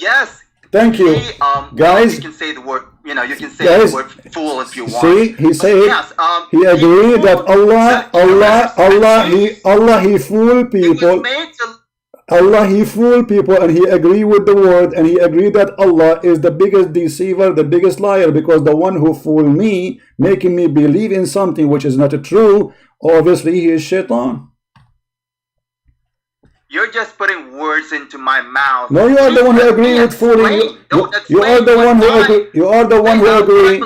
C: Yes.
A: Thank you, guys.
C: You can say the word. You can say the word "fool" if you want.
A: See, he said he agreed that Allah, he fooled people. Allah, he fooled people, and he agreed with the word, and he agreed that Allah is the biggest deceiver, the biggest liar, because the one who fooled me, making me believe in something which is not true, obviously he is shaitan.
C: You're just putting words into my mouth.
A: No, you are the one who agreed with fooling. You are the one who agree. You are the one who agree.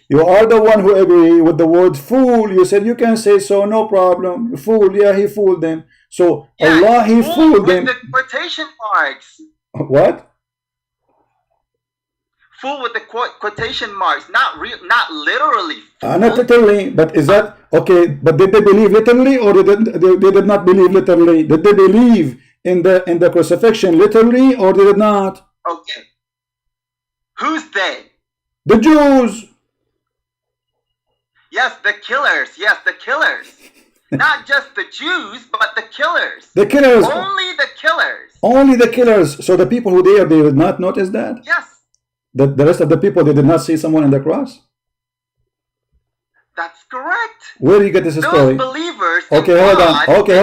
A: You are the one who agree with the word fool. You said you can say so, no problem. Fool, yeah, he fooled them. So Allah, he fooled them.
C: With the quotation marks.
A: What?
C: Fool with the quotation marks, not literally.
A: Not literally, but is that okay? But did they believe literally, or they did not believe literally? Did they believe in the crucifixion literally, or did they not?
C: Okay. Who's they?
A: The Jews.
C: Yes, the killers. Yes, the killers. Not just the Jews, but the killers.
A: The killers.
C: Only the killers.
A: Only the killers. So the people who there, they did not notice that?
C: Yes.
A: The rest of the people, they did not see someone on the cross?
C: That's correct.
A: Where do you get this story?
C: Those believers.
A: Okay, hold on. Okay,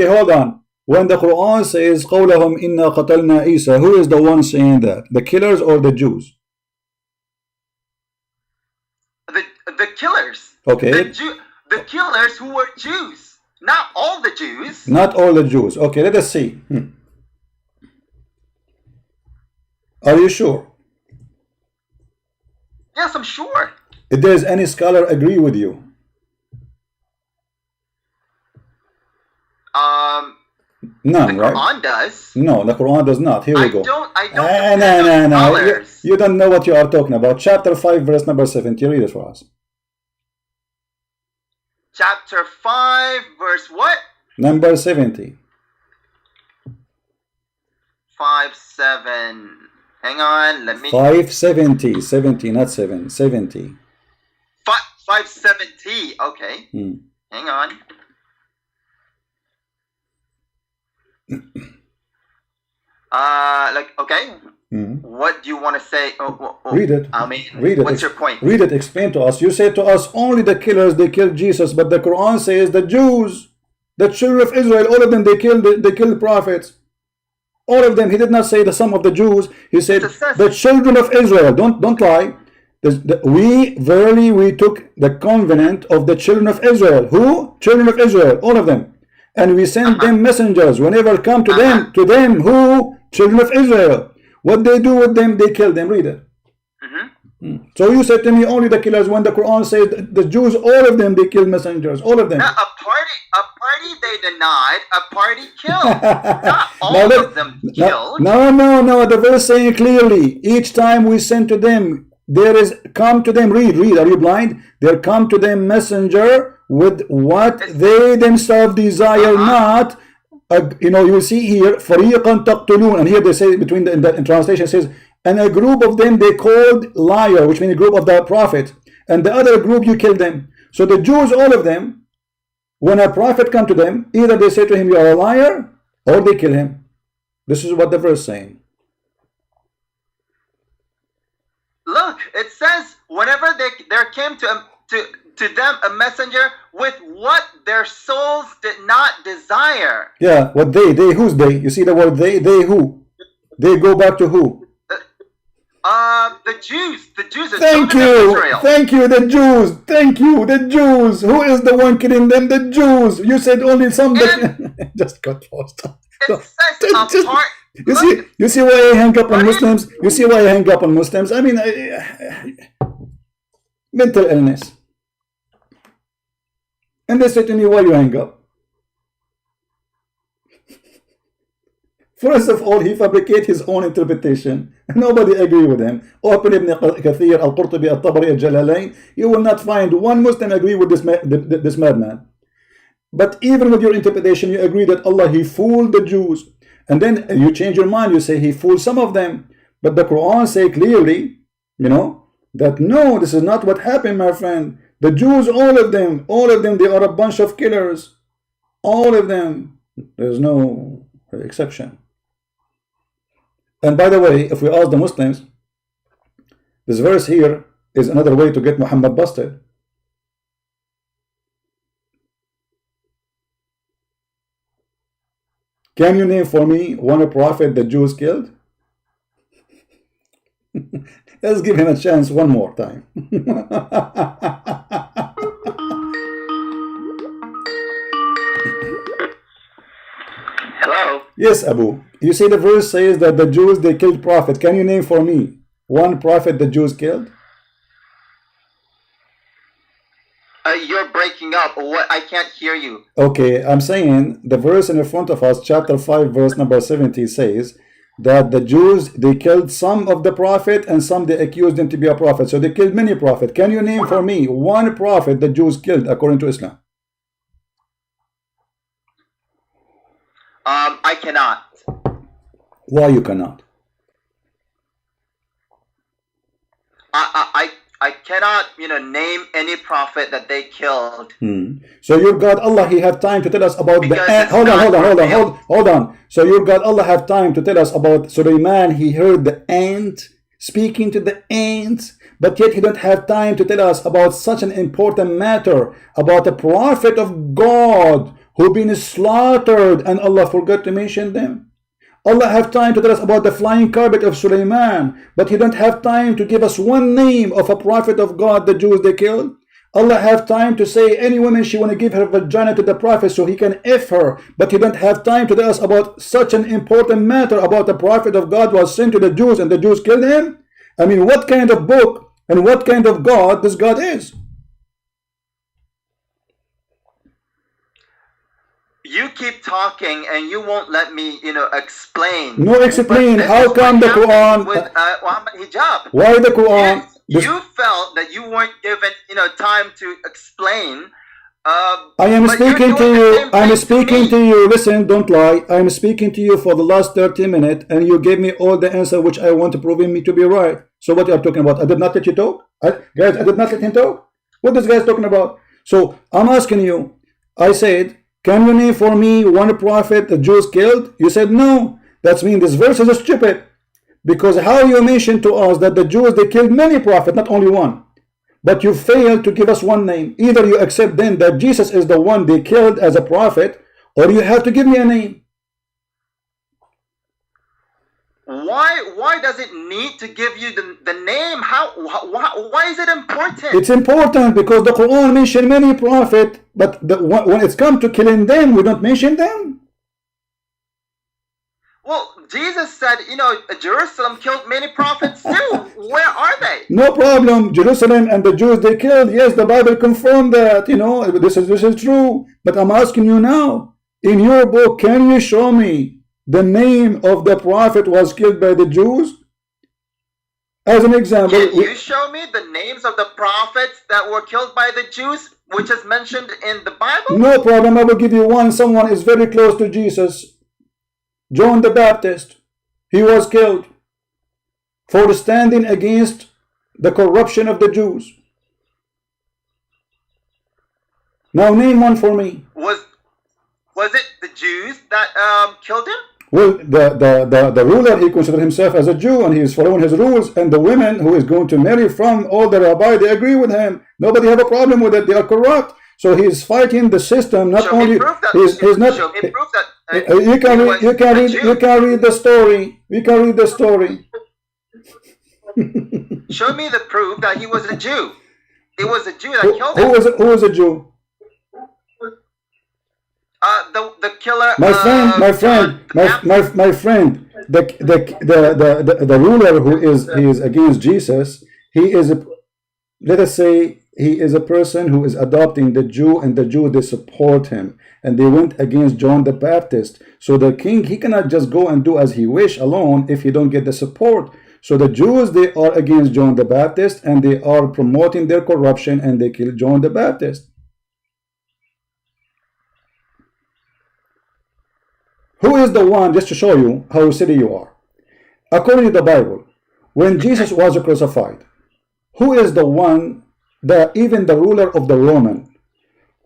A: hold on. When the Quran says قولهم إنا قتلنا عيسى, who is the one saying that? The killers or the Jews?
C: The killers.
A: Okay.
C: The killers who were Jews. Not all the Jews.
A: Not all the Jews. Okay, let us see. Are you sure?
C: Yes, I'm sure.
A: If there is any scholar agree with you? None,
C: the
A: right?
C: Quran does.
A: No, the Quran does not. Here we go.
C: I don't.
A: No. You don't know what you are talking about. Chapter 5, verse number 70. Read it for us.
C: Chapter 5, verse what?
A: Number 70.
C: 5-7. Hang on, let me.
A: 570. 70, not 7. 70.
C: 570. Okay. Hang on. Okay. What do you want to say?
A: Read it.
C: I mean,
A: read it.
C: What's your point?
A: Read it. Explain to us. You said to us only the killers they killed Jesus, but the Quran says the Jews, the children of Israel, all of them they killed prophets. All of them. He did not say the sum of the Jews. He said the children of Israel. Don't lie. We took the covenant of the children of Israel. Who? Children of Israel. All of them. And we sent them messengers. Whenever come to them, who? Children of Israel. What they do with them, they kill them. Read it. So you said to me only the killers, when the Quran says the Jews, all of them, they killed messengers. All of them.
C: Now, a party they denied, a party killed. Not all of them killed.
A: No. The verse saying clearly, each time we send to them, there is come to them. Read. Are you blind? There come to them messenger with what they themselves desire not. You see here, فَرِيقًا تَقْتُلُونَ, and here they say between the in translation says, and a group of them they called liar, which means a group of the prophet, and the other group you kill them. So the Jews, all of them, when a prophet come to them, either they say to him you are a liar, or they kill him. This is what the verse is saying.
C: Look, it says whenever there came to them a messenger with what their souls did not desire.
A: Yeah, what who's they? You see the word they who? They go back to who?
C: The Jews. The Jews are
A: Thank you, the Jews. Thank you, the Jews. Who is the one killing them? The Jews. You said only some. Just got lost. You see why I hang up on Muslims? You see why I hang up on Muslims? I mean, mental illness. And they said to me, why you hang up? First of all, he fabricated his own interpretation. Nobody agree with him. Open Ibn Kathir, Al-Qurtubi, Al-Tabari, Al-Jalalain. You will not find one Muslim agree with this madman. But even with your interpretation, you agree that Allah, he fooled the Jews. And then you change your mind, you say he fooled some of them. But the Quran say clearly, that no, this is not what happened, my friend. The Jews, all of them, they are a bunch of killers. All of them. There's no exception. And by the way, if we ask the Muslims, this verse here is another way to get Muhammad busted. Can you name for me one prophet the Jews killed? Let's give him a chance one more time.
C: Hello?
A: Yes, Abu. You see the verse says that the Jews, they killed prophet. Can you name for me one prophet the Jews killed?
C: You're breaking up. What? I can't hear you.
A: Okay, I'm saying the verse in front of us, chapter 5, verse number 70 says that the Jews, they killed some of the prophet and some they accused them to be a prophet. So they killed many prophets. Can you name for me one prophet the Jews killed according to Islam?
C: I cannot.
A: Why you cannot?
C: I cannot, name any prophet that they killed.
A: So your God Allah, He have time to tell us about
C: Because
A: the ant.
C: it's
A: Hold on,
C: not
A: hold on, hold on,
C: revealed.
A: hold on. So your God Allah have time to tell us about Sulaiman. He heard the ant speaking to the ants, but yet He don't have time to tell us about such an important matter about a prophet of God who been slaughtered, and Allah forgot to mention them. Allah have time to tell us about the flying carpet of Sulaiman, but He don't have time to give us one name of a prophet of God the Jews they killed. Allah have time to say any woman she want to give her vagina to the prophet so he can F her, but He don't have time to tell us about such an important matter about the prophet of God was sent to the Jews and the Jews killed him. I mean, what kind of book and what kind of God this God is?
C: You keep talking and you won't let me, explain.
A: No explain. How come the Quran?
C: With Muhammad Hijab.
A: Why the Quran?
C: You felt that you weren't given, time to explain.
A: I am speaking to you. I'm speaking to you. Listen, don't lie. I'm speaking to you for the last 30 minutes, and you gave me all the answer which I want to prove me to be right. So what you are talking about? I did not let you talk, guys. I did not let him talk. What this guy is talking about? So I'm asking you. I said, can you name for me one prophet the Jews killed? You said no. That means this verse is stupid. Because how you mentioned to us that the Jews, they killed many prophets, not only one. But you failed to give us one name. Either you accept then that Jesus is the one they killed as a prophet, or you have to give me a name.
C: Why does it need to give you the name? Why is it important?
A: It's important because the Quran mentioned many prophets, but when it's come to killing them, we don't mention them.
C: Well, Jesus said, Jerusalem killed many prophets too. Where are they?
A: No problem. Jerusalem and the Jews they killed. Yes, the Bible confirmed that. This is true. But I'm asking you now, in your book, can you show me the name of the prophet was killed by the Jews? As an example.
C: Can you show me the names of the prophets that were killed by the Jews, which is mentioned in the Bible?
A: No problem. I will give you one. Someone is very close to Jesus. John the Baptist. He was killed for standing against the corruption of the Jews. Now name one for me.
C: Was it the Jews that killed him?
A: Well, the ruler, he considered himself as a Jew and he is following his rules, and the women who is going to marry from all the rabbi, they agree with him. Nobody have a problem with it. They are corrupt. So he is fighting the system. Not only he's not.
C: Show me proof that
A: you can read the story. You can read the story.
C: Show me the proof that he was a Jew. It was a Jew that killed him.
A: Who was a Jew?
C: The killer.
A: My friend, the ruler who is against Jesus. He is, let us say, he is a person who is adopting the Jew, and the Jew, they support him, and they went against John the Baptist. So the king, he cannot just go and do as he wish alone if he don't get the support. So the Jews, they are against John the Baptist, and they are promoting their corruption, and they kill John the Baptist. Who is the one, just to show you how silly you are? According to the Bible, when Jesus was crucified, who is the one, even the ruler of the Roman,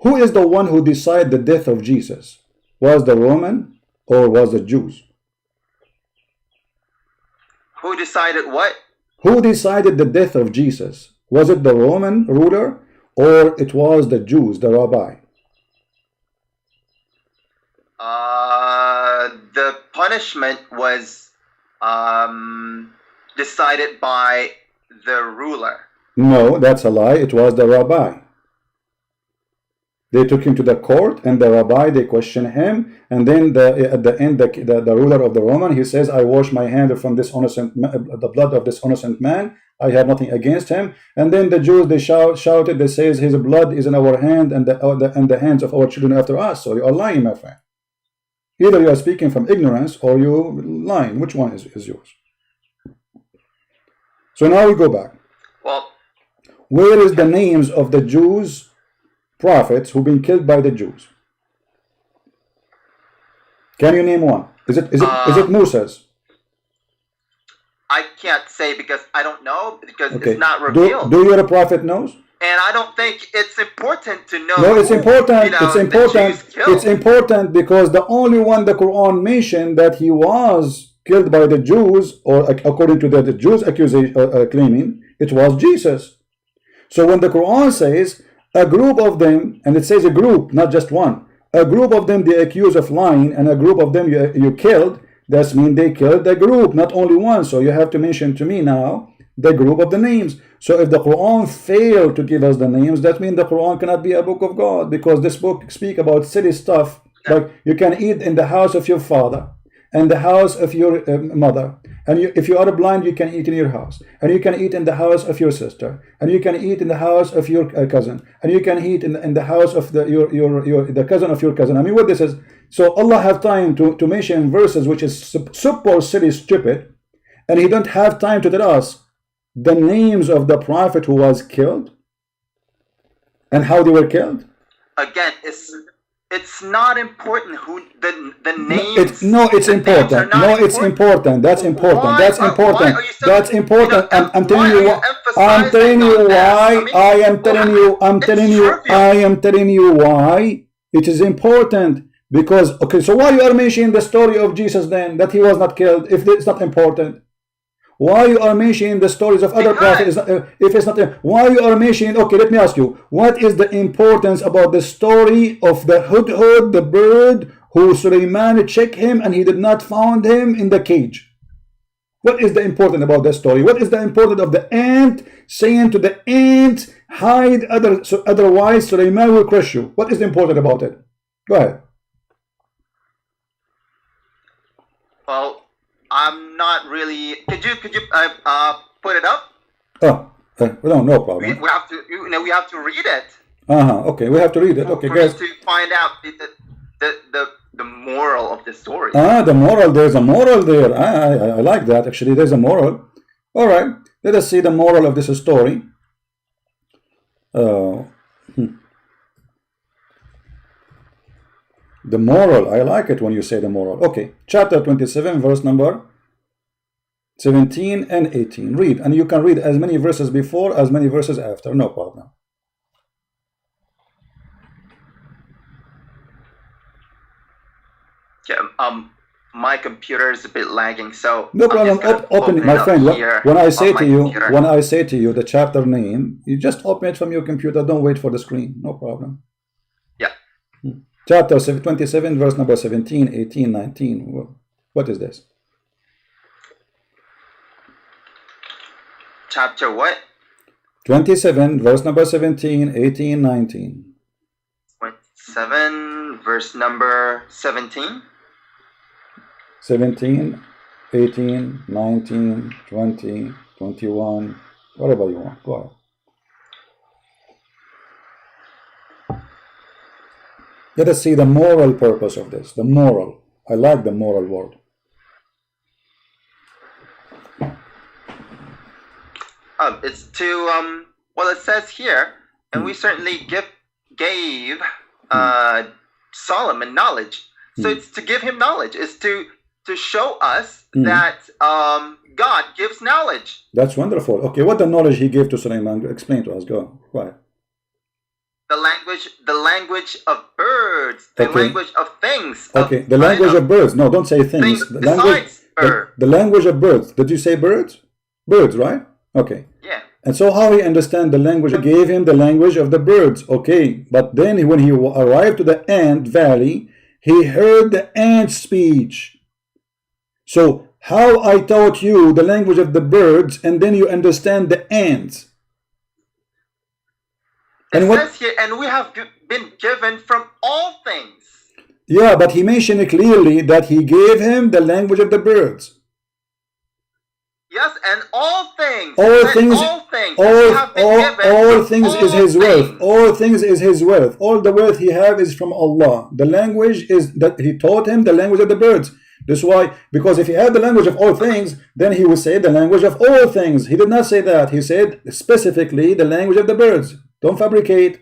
A: who is the one who decided the death of Jesus? Was the Roman or was the Jews?
C: Who decided what?
A: Who decided the death of Jesus? Was it the Roman ruler or it was the Jews, the rabbi?
C: The punishment was decided by the ruler.
A: No, that's a lie. It was the rabbi. They took him to the court, and the rabbi, they questioned him, and then at the end, the ruler of the Roman, he says, I wash my hand from this innocent, the blood of this innocent man. I have nothing against him. And then the Jews, they shouted, they says, his blood is in our hand and the hands of our children after us. So you are lying, my friend. Either you are speaking from ignorance or you lying. Which one is yours? So now we go back.
C: Well,
A: where is the names of the Jews prophets who've been killed by the Jews? Can you name one? Is it Moses?
C: I can't say because I don't know, because
A: Okay.
C: it's not revealed.
A: Do your prophet knows?
C: And I don't think it's important to know.
A: No, it's important.
C: You know,
A: it's important. It's important because the only one the Quran mentioned that he was killed by the Jews, or according to the Jews accusation claiming, it was Jesus. So when the Quran says a group of them, and it says a group, not just one, a group of them they accuse of lying, and a group of them you killed, that means they killed the group, not only one. So you have to mention to me now the group of the names. So if the Quran failed to give us the names, that means the Quran cannot be a book of God, because this book speaks about silly stuff, like you can eat in the house of your father and the house of your mother, and if you are blind you can eat in your house, and you can eat in the house of your sister, and you can eat in the house of your cousin, and you can eat in the house of the cousin of your cousin. I mean, what this is. So Allah have time to mention verses which is super silly, stupid, and He don't have time to tell us the names of the prophet who was killed and how they were killed.
C: Again, it's not important who the names.
A: It's important. No, it's important. That's important.
C: Why?
A: That's important. That's important.
C: You know,
A: I'm telling you why. I'm telling you why. I am telling you. I'm telling you. I am telling you why it is important. Because okay, so why you are mentioning the story of Jesus then, that he was not killed, if it's not important? Why you are mentioning the stories of other prophets if it's not? Why you are mentioning? Okay, let me ask you, what is the importance about the story of the hudhud, the bird, who Sulaiman checked him and he did not found him in the cage? What is the important about that story? What is the important of the ant saying to the ant, hide, otherwise Sulaiman will crush you? What is important about it? Go ahead.
C: Well, I'm not really. Could you put it up?
A: No problem.
C: We have to, we have to read it.
A: Okay, we have to read it. Okay, guys.
C: To find out the moral of the story.
A: The moral. There's a moral there. I like that. Actually, there's a moral. All right. Let us see the moral of this story. The moral, I like it when you say the moral. Okay, chapter 27, verse number 17 and 18. Read, and you can read as many verses before, as many verses after, no problem.
C: Yeah, my computer is a bit lagging, so
A: no problem. Open it, my friend. When I say to you the chapter name, you just open it from your computer. Don't wait for the screen. No problem.
C: Yeah.
A: Chapter 27, verse number 17, 18, 19. What is this?
C: Chapter what?
A: 27, verse number 17, 18, 19.
C: 27, verse number 17?
A: 17, 18, 19, 20, 21, whatever you want. Go ahead. Let us see the moral purpose of this. The moral. I like the moral word.
C: It's to well, it says here, and we certainly gave Solomon knowledge. So it's to give him knowledge. It's to show us that God gives knowledge.
A: That's wonderful. Okay, what the knowledge he gave to Sulaiman? Explain to us. Go ahead.
C: The language of birds, the language of things.
A: Okay, the language of birds. No, don't say things. The language of birds. Did you say birds? Birds, right? Okay.
C: Yeah.
A: And so how he understand the language? He gave him the language of the birds. Okay, but then when he arrived to the ant valley, he heard the ant speech. So how I taught you the language of the birds, and then you understand the ants.
C: And it says here, and we have been given from all things.
A: Yeah, but he mentioned clearly that he gave him the language of the birds.
C: Yes, and all things.
A: All things. All things is his wealth. All things is his wealth. All the wealth he have is from Allah. The language is that he taught him the language of the birds. That's why, because if he had the language of all things, then he would say the language of all things. He did not say that. He said specifically the language of the birds. Don't fabricate.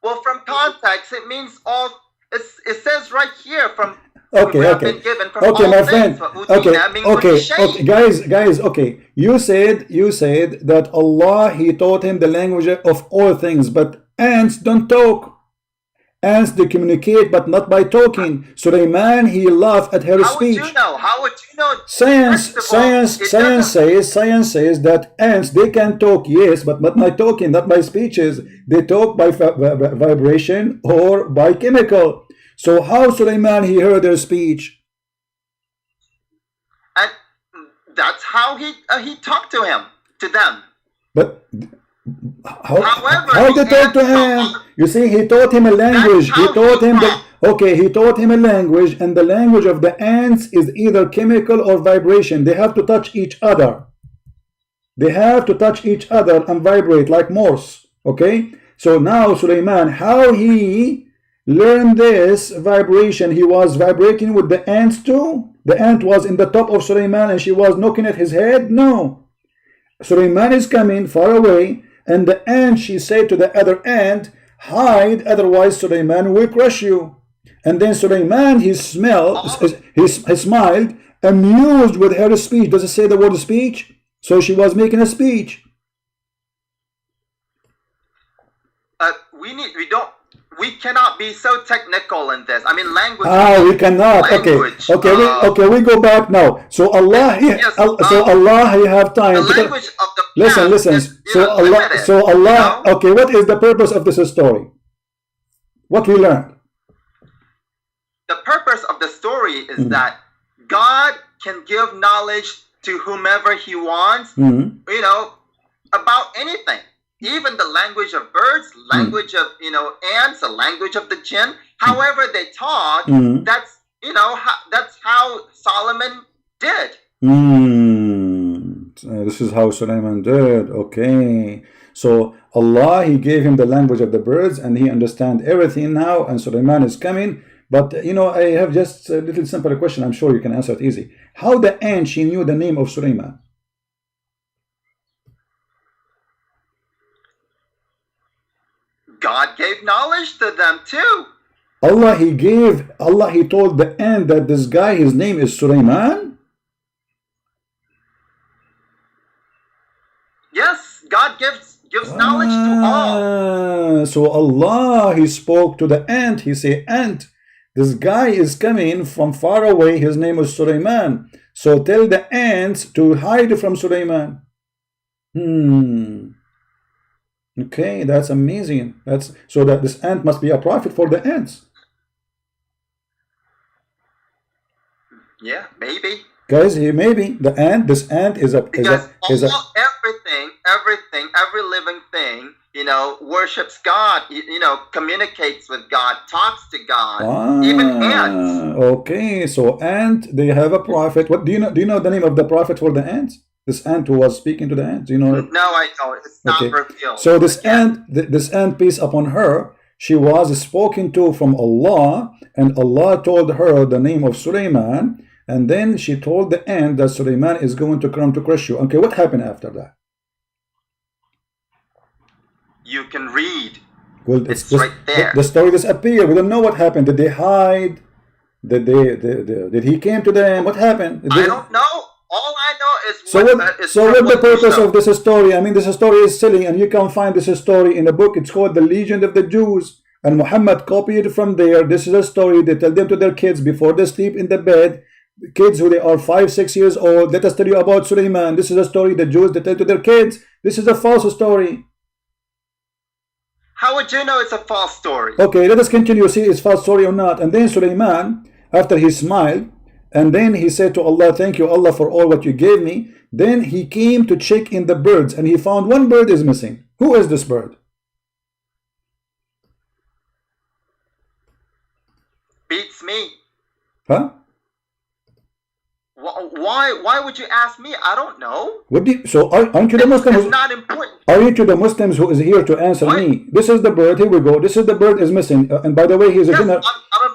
C: Well, from context, it means all. It says right here from
A: Okay,
C: who have
A: okay.
C: been given from
A: Okay,
C: all
A: my
C: things.
A: friend. Okay, okay, guys, okay. You said that Allah, He taught him the language of all things, but ants don't talk. Ants, they communicate, but not by talking. Sulaiman, he laughed at her speech.
C: How would you know? How would you know?
A: Science says that ants, they can talk, yes, but not by talking, not by speeches. They talk by vibration or by chemical. So how Sulaiman, he heard their speech?
C: And that's how he talked to them.
A: But how they talk to him? You see, he taught him a language. He taught him he taught him a language, and the language of the ants is either chemical or vibration. They have to touch each other. They have to touch each other and vibrate like Morse. Okay? So now Sulaiman, how he learned this vibration? He was vibrating with the ants too? The ant was in the top of Sulaiman and she was knocking at his head? No. Sulaiman is coming far away, and the ant, she said to the other ant, hide, otherwise Sulaiman will crush you. And then Sulaiman, he smiled, amused with her speech. Does it say the word speech? So she was making a speech.
C: We cannot be so technical in this. I mean, language.
A: We cannot. Language, we go back now. So Allah, Allah, He have time.
C: The language of the
A: listen. So Allah. Okay, what is the purpose of this story? What we learned?
C: The purpose of the story is that God can give knowledge to whomever He wants. You know, about anything. Even the language of birds, language of ants, the language of the jinn. However they talk, that's that's how Solomon did.
A: This is how Solomon did. Okay, so Allah, He gave him the language of the birds, and he understands everything now. And Solomon is coming. But I have just a little simple question. I'm sure you can answer it easy. How the ant, she knew the name of Solomon?
C: God gave knowledge to them too.
A: Allah, He told the ant that this guy, his name is Sulaiman?
C: Yes, God gives knowledge to all.
A: So Allah, He spoke to the ant. He said, ant, this guy is coming from far away. His name is Sulaiman. So tell the ants to hide from Sulaiman. Okay, that's amazing. So that this ant must be a prophet for the ants.
C: Yeah, maybe.
A: Guys, maybe this ant is
C: every living thing, worships God, communicates with God, talks to God, even ants.
A: Okay, so ant, they have a prophet. What do you know the name of the prophet for the ants? This ant who was speaking to the ant, do you know it?
C: No, I don't. It's not revealed.
A: So this ant, peace upon her, she was spoken to from Allah, and Allah told her the name of Sulaiman, and then she told the ant that Sulaiman is going to come to crush you. Okay, what happened after that?
C: You can read.
A: Well,
C: it's right there.
A: The story disappeared. We don't know what happened. Did they hide? Did he came to them? What happened?
C: I don't know. All I know is
A: what's the purpose of this story? I mean, this story is silly, and you can find this story in a book. It's called The Legend of the Jews, and Muhammad copied it from there. This is a story they tell them to their kids before they sleep in the bed. Kids who they are 5-6 years old. Let us tell you about Sulaiman. This is a story the Jews they tell to their kids. This is a false story.
C: How would you know it's a false story?
A: Okay, let us continue. See, it's false story or not. And then Sulaiman, after he smiled, and then he said to Allah, thank you, Allah, for all what you gave me. Then he came to check in the birds, and he found one bird is missing. Who is this bird?
C: Beats me.
A: Huh?
C: Why would you ask me? I don't know.
A: So aren't you the Muslims?
C: It's not important.
A: Are you to the Muslims who is here to answer me? This is the bird. Here we go. This is the bird is missing. And by the way, he's a
C: I'm a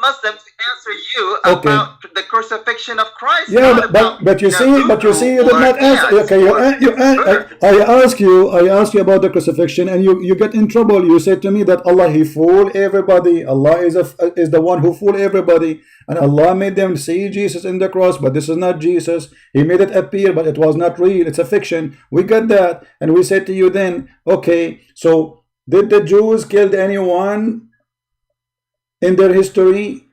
C: Muslim to answer answer you
A: Okay.
C: about the crucifixion of Christ.
A: Yeah,
C: not
A: but you
C: about,
A: see, you did
C: or
A: not answer.
C: ants
A: Okay,
C: or birds.
A: I asked you about the crucifixion, and you get in trouble. You said to me that Allah, He fooled everybody. Allah is the one who fooled everybody, and Allah made them see Jesus in the cross, but this is not Jesus. He made it appear, but it was not real. It's a fiction. We got that, and we said to you then, okay, so did the Jews kill anyone in their history?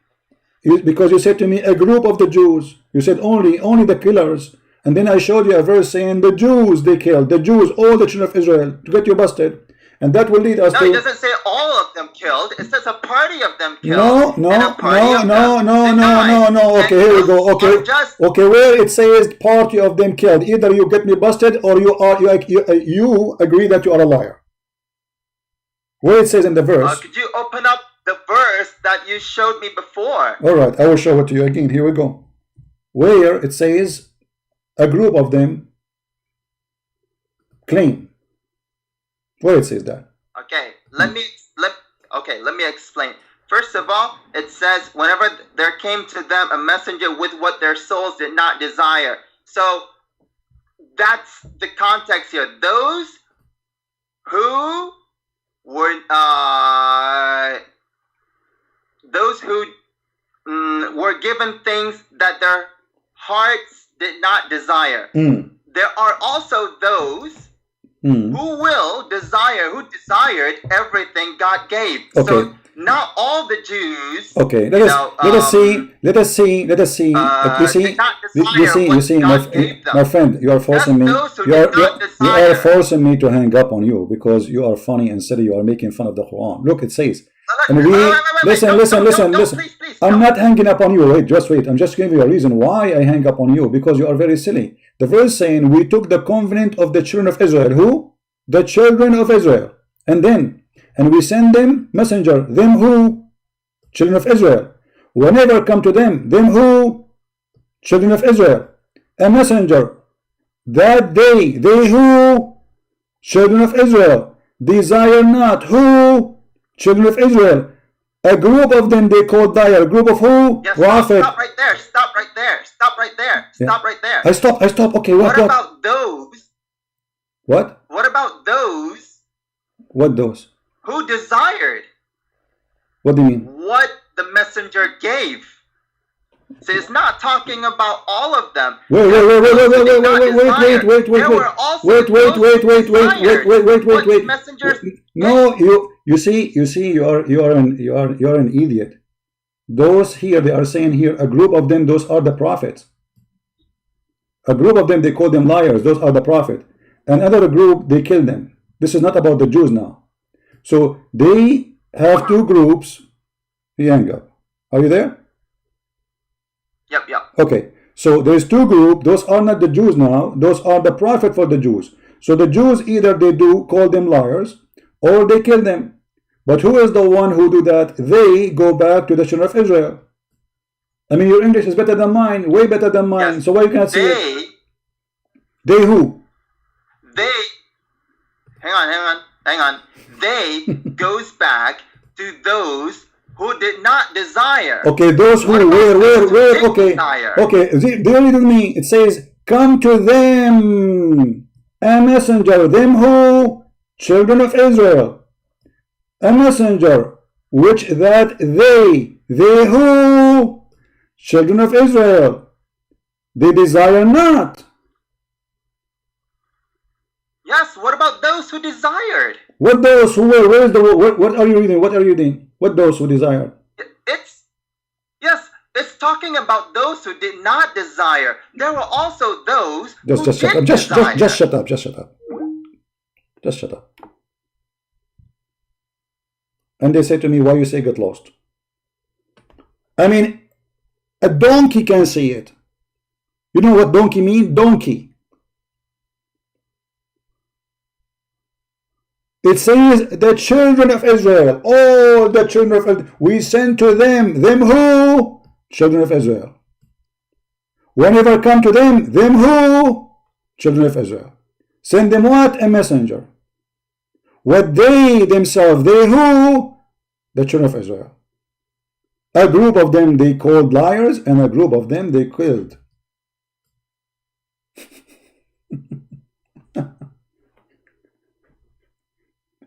A: Because you said to me a group of the Jews. You said only the killers. And then I showed you a verse saying the Jews they killed. The Jews, all the children of Israel, to get you busted. And that will lead us
C: No,
A: to...
C: it doesn't say all of them killed. It says a party of them killed.
A: No.
C: No.
A: Okay, here we go. Okay, where it says party of them killed, either you get me busted or you agree that you are a liar. Where it says in the verse...
C: could you open up the verse that you showed me before?
A: All right, I will show it to you again. Here we go. Where it says a group of them claim. Where it says that.
C: Okay, let me explain. First of all, it says whenever there came to them a messenger with what their souls did not desire. So that's the context here. Those who were were given things that their hearts did not desire. There are also those who will desire, who desired everything God gave.
A: Okay.
C: So not all the Jews.
A: Okay, let us see. You see, my friend, you are forcing me. You are forcing me to hang up on you because you are funny and silly. You are making fun of the Quran. Look, it says. And listen.
C: Please,
A: I'm not hanging up on you. Wait. I'm just giving you a reason why I hang up on you, because you are very silly. The verse saying we took the covenant of the children of Israel. Who? The children of Israel. And we send them messenger. Them who? Children of Israel. Whenever come to them who? Children of Israel. A messenger. That they who? Children of Israel. Desire not. Who? Children of Israel. A group of them they called dire. A group of who?
C: Yes,
A: Prophet.
C: Stop right there.
A: I stop. Okay,
C: what about those?
A: What?
C: What about those?
A: What those?
C: Who desired?
A: What do you mean?
C: What the messenger gave. So it's not talking about all of them.
A: Wait. No, you see, you are an idiot. Those here, they are saying here, a group of them, those are the prophets. A group of them, they call them liars. Those are the prophet. Another group, they kill them. This is not about the Jews now. So they have two groups. He hang up. Are you there?
C: Yep.
A: Okay. So there's two groups. Those are not the Jews now. Those are the prophet for the Jews. So the Jews, either they do call them liars or they kill them. But who is the one who do that? They go back to the children of Israel. I mean, your English is better than mine, way better than mine.
C: Yes.
A: So why you can't see it? They who?
C: They, hang on. They goes back to those who did not desire.
A: Okay, those who, where, okay. Okay, they only to me, it says, come to them, a messenger, them who? Children of Israel. A messenger, which that they who? Children of Israel. They desire not.
C: Yes, what about those who desired?
A: What those who were? Where is the what are you reading? What are you reading? What those who desired?
C: It's talking about those who did not desire. There were also those who
A: Just shut up.
C: did desire.
A: Just shut up. Just shut up. And they say to me, why you say get lost? I mean, a donkey can see it. You know what donkey mean? Donkey. It says the children of Israel, all the children of Israel, we sent to them who? Children of Israel. Whenever come to them who? Children of Israel. Send them what? A messenger. What they themselves, they who? The children of Israel. A group of them they called liars, and a group of them they killed.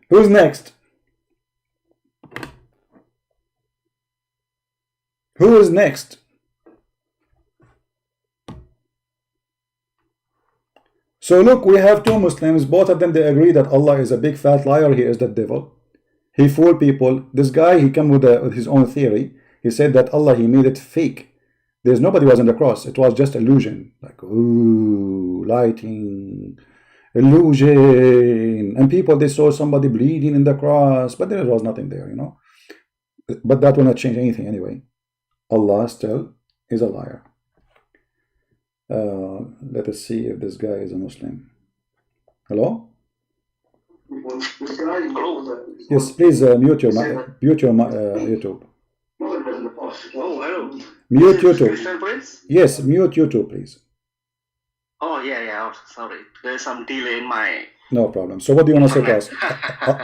A: Who's next? Who is next? So look, we have two Muslims. Both of them, they agree that Allah is a big fat liar. He is the devil. He fooled people. This guy, he came with his own theory. He said that Allah, he made it fake. There's nobody was on the cross. It was just illusion. Like, ooh, lighting, illusion. And people, they saw somebody bleeding in the cross, but there was nothing there, you know. But that will not change anything anyway. Allah still is a liar. Let us see if this guy is a Muslim. Hello? Yes, please mute your YouTube.
D: Oh, hello.
A: Mute YouTube.
D: Christian Prince?
A: Yes, mute YouTube, please.
D: Oh, yeah. Oh, sorry. There's some delay in my...
A: No problem. So what do you want to say to us?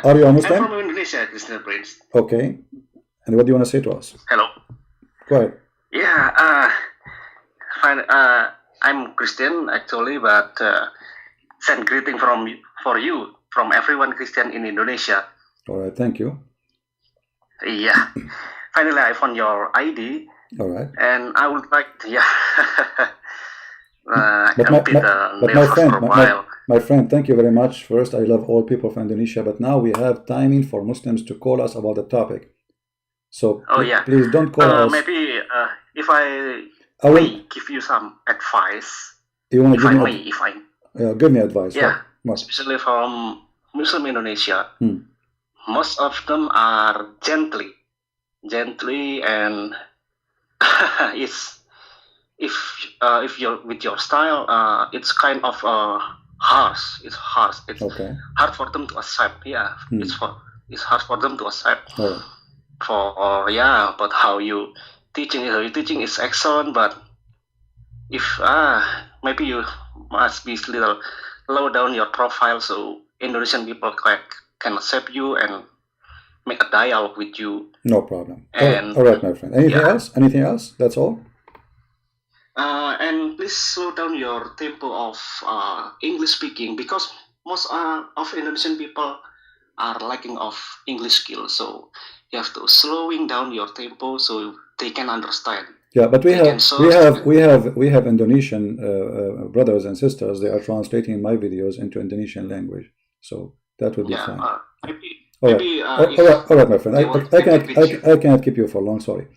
A: Are you a
D: I'm
A: Muslim?
D: from Indonesia, Christian Prince.
A: Okay. And what do you want to say to us?
D: Hello.
A: Go ahead.
D: Yeah, fine. I'm Christian actually, but send greeting for you from everyone Christian in Indonesia.
A: All right, thank you.
D: Yeah. Finally, I found your ID.
A: All right.
D: And I would like to,
A: my friend, thank you very much. First, I love all people from Indonesia, but now we have timing for Muslims to call us about the topic. So please don't call us.
D: Maybe if I may give you some advice.
A: You want to give me advice?
D: Yeah,
A: what?
D: Especially from Muslim Indonesia. Most of them are gently, and if you're with your style, it's kind of harsh. It's harsh. It's hard for them to accept. Yeah, it's hard for them to accept.
A: Oh.
D: But how you teaching is excellent, but if maybe you must be a little low down your profile so Indonesian people can accept you and make a dialogue with you.
A: No problem.
D: And,
A: all right, my friend. Anything else? That's all?
D: And please slow down your tempo of English speaking, because most of Indonesian people are lacking of English skills. So you have to slowing down your tempo so they can understand.
A: Yeah, but we have Indonesian brothers and sisters. They are translating my videos into Indonesian language, so that would be fine. All right, my friend. I cannot keep you for long. Sorry.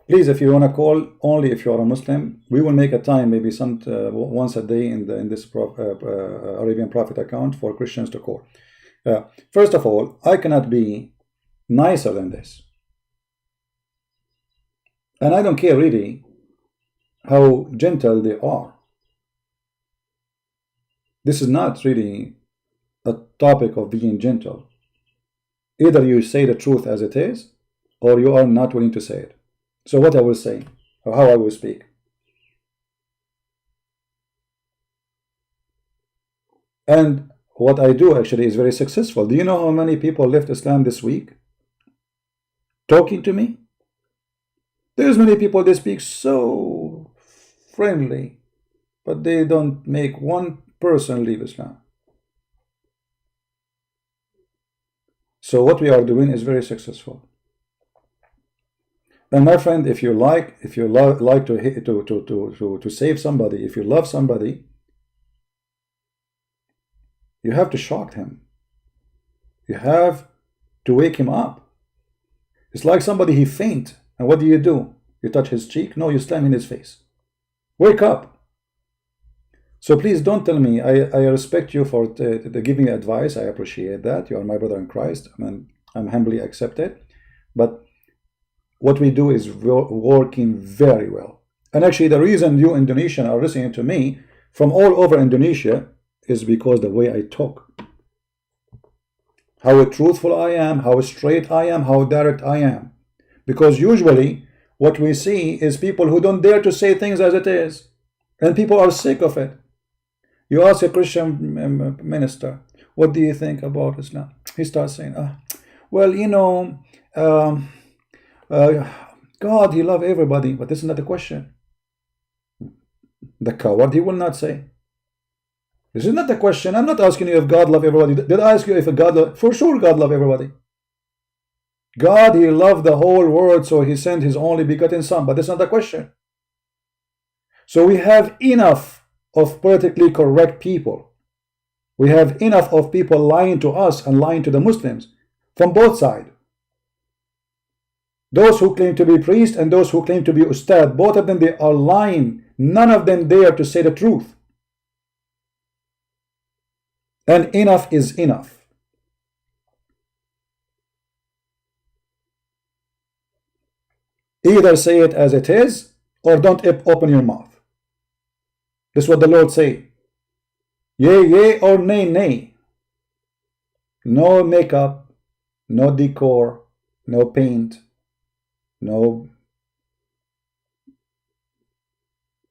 A: Please, if you want to call, only if you are a Muslim. We will make a time, maybe once a day in this Arabian Prophet account for Christians to call. First of all, I cannot be nicer than this. And I don't care really how gentle they are. This is not really a topic of being gentle. Either you say the truth as it is, or you are not willing to say it. So what I will say, or how I will speak. And what I do actually is very successful. Do you know how many people left Islam this week? Talking to me? There's many people, they speak so friendly, but they don't make one person leave Islam. So what we are doing is very successful. And my friend, if you like to save somebody, if you love somebody, you have to shock him. You have to wake him up. It's like somebody, he faint. And what do? You touch his cheek? No, you slam in his face. Wake up. So please don't tell me. I respect you for giving advice. I appreciate that. You are my brother in Christ. I'm humbly accepted. But what we do is working very well. And actually, the reason you Indonesians are listening to me from all over Indonesia is because the way I talk. How truthful I am, how straight I am, how direct I am. Because usually what we see is people who don't dare to say things as it is. And people are sick of it. You ask a Christian minister, what do you think about Islam? He starts saying, well, God, He loves everybody, but this is not the question. The coward, he will not say. This is not the question. I'm not asking you if God loves everybody. Did I ask you if God loves? For sure God loves everybody. God, He loved the whole world, so He sent His only begotten Son. But that's not the question. So we have enough of politically correct people. We have enough of people lying to us and lying to the Muslims from both sides. Those who claim to be priests and those who claim to be ustad, both of them, they are lying. None of them dare to say the truth. And enough is enough. Either say it as it is or don't open your mouth. This is what the Lord say. Yea, yea, or nay, nay. No makeup, no decor, no paint, no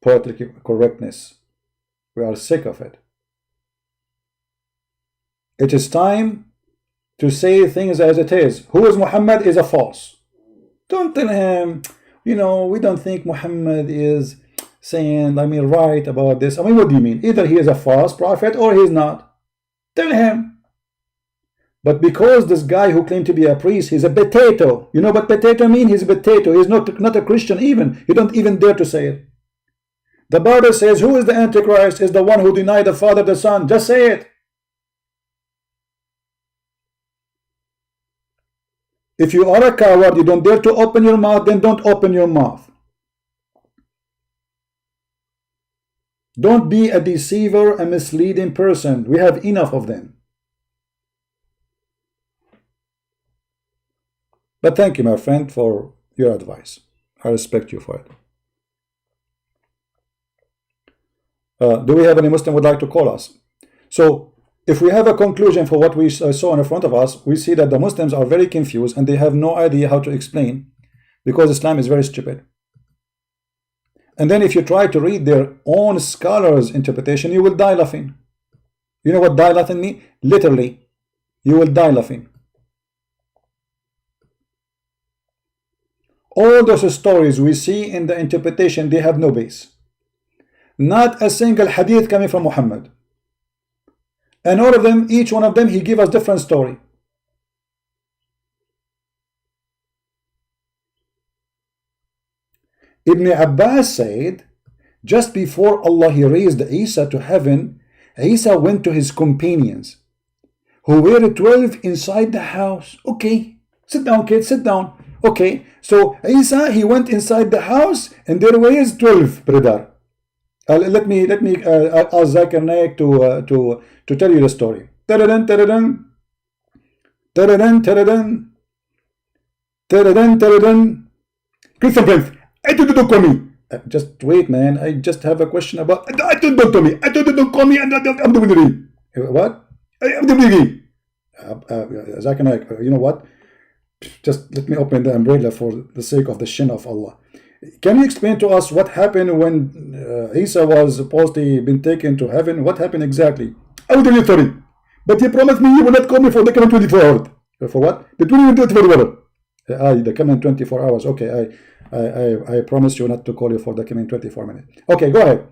A: political correctness. We are sick of it. It is time to say things as it is. Who is Muhammad is a false. Don't tell him, we don't think Muhammad is saying, right about this. What do you mean? Either he is a false prophet or he is not. Tell him. But because this guy who claimed to be a priest, he's a potato. You know what potato mean? He's a potato. He's not a Christian even. You don't even dare to say it. The Bible says, who is the Antichrist? Is the one who denied the Father, the Son. Just say it. If you are a coward, you don't dare to open your mouth, then don't open your mouth. Don't be a deceiver, a misleading person. We have enough of them. But thank you, my friend, for your advice. I respect you for it. Do we have any Muslim who would like to call us? So, if we have a conclusion for what we saw in front of us, we see that the Muslims are very confused and they have no idea how to explain, because Islam is very stupid. And then if you try to read their own scholars' interpretation, you will die laughing. You know what die laughing means? Literally, you will die laughing. All those stories we see in the interpretation, they have no base. Not a single hadith coming from Muhammad. And all of them, each one of them, he give us different story. Ibn Abbas said, just before Allah He raised Isa to heaven, Isa went to his companions, who were 12 inside the house. Okay, sit down, kids, sit down. Okay, so Isa, he went inside the house, and there were 12, brother. Let me ask Zakir Naik to tell you the story. Taradan, taradan, taradan, taradan, taradan, taradan. Christian friends, I told you don't call me. Just wait, man. I just have a question about. I told you don't call me. I told you don't call me, and I'm doing the ring. What? I'm doing the ring. Zakir Naik, you know what? Just let me open the umbrella for the sake of the shin of Allah. Can you explain to us what happened when Isa was supposedly been taken to heaven? What happened exactly? I will tell you a story. But you promised me you will not call me for the coming 24 hours. For what? The 24 hours. The coming 24 hours. Okay, I promise you not to call you for the coming 24 minutes. Okay, go ahead.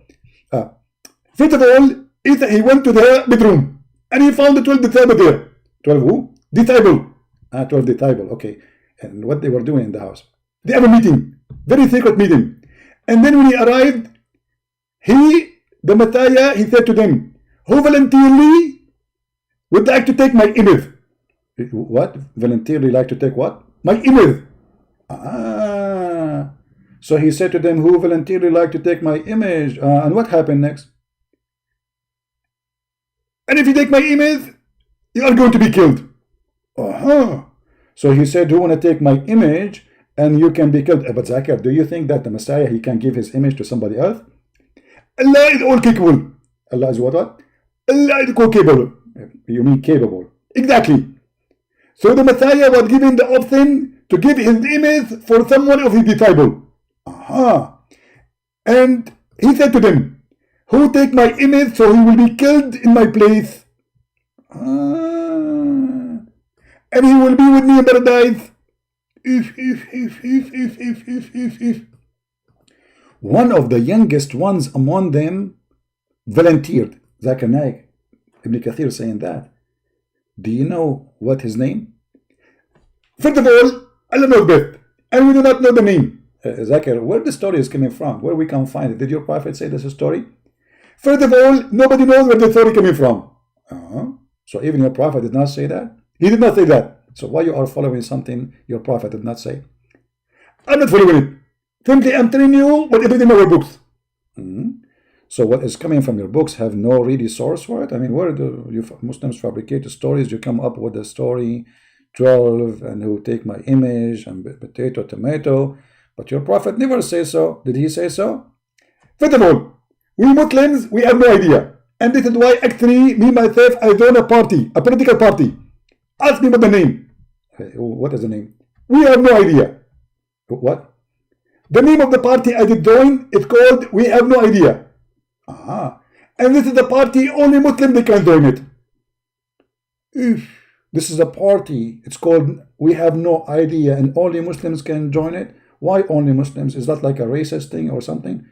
A: First of all, he went to the bedroom and he found the 12 disciples there. 12 who? Disciple. 12 disciples. Okay. And what they were doing in the house? They have a meeting. Very secret meeting. And then when he arrived, the Messiah, he said to them, who voluntarily would like to take my image? What? Voluntarily like to take what? My image. So he said to them, who voluntarily like to take my image? And what happened next? And if you take my image, you are going to be killed. So he said, who want to take my image? And you can be killed. But Zakir, do you think that the Messiah, he can give his image to somebody else? Allah is all capable. Allah is what? Allah is all capable. You mean capable. Exactly. So the Messiah was given the option to give his image for someone of his disciple. And he said to them, who take my image so he will be killed in my place? And he will be with me in paradise. if one of the youngest ones among them volunteered. Zakir Naik, Ibn Kathir saying that. Do you know what his name? First of all, Allah knows best, and we do not know the name. Zakir, where the story is coming from, where we can find it. Did your prophet say this story? First of all, nobody knows where the story coming from. So even your prophet did not say that? He did not say that. So why you are following something your prophet did not say? I'm not following it. Simply I'm telling you what it is in our books. So what is coming from your books have no really source for it? I mean, where do you Muslims fabricate stories? You come up with a story, 12, and who take my image, and potato, tomato. But your prophet never says so. Did he say so? First of all, we Muslims, we have no idea. And this is why actually, me myself, I joined a party, a political party. Ask me what the name. What is the name? We have no idea. What? The name of the party I did join is called We Have No Idea. And this is the party only Muslim they can join it. This is a party. It's called We Have No Idea, and only Muslims can join it. Why only Muslims? Is that like a racist thing or something?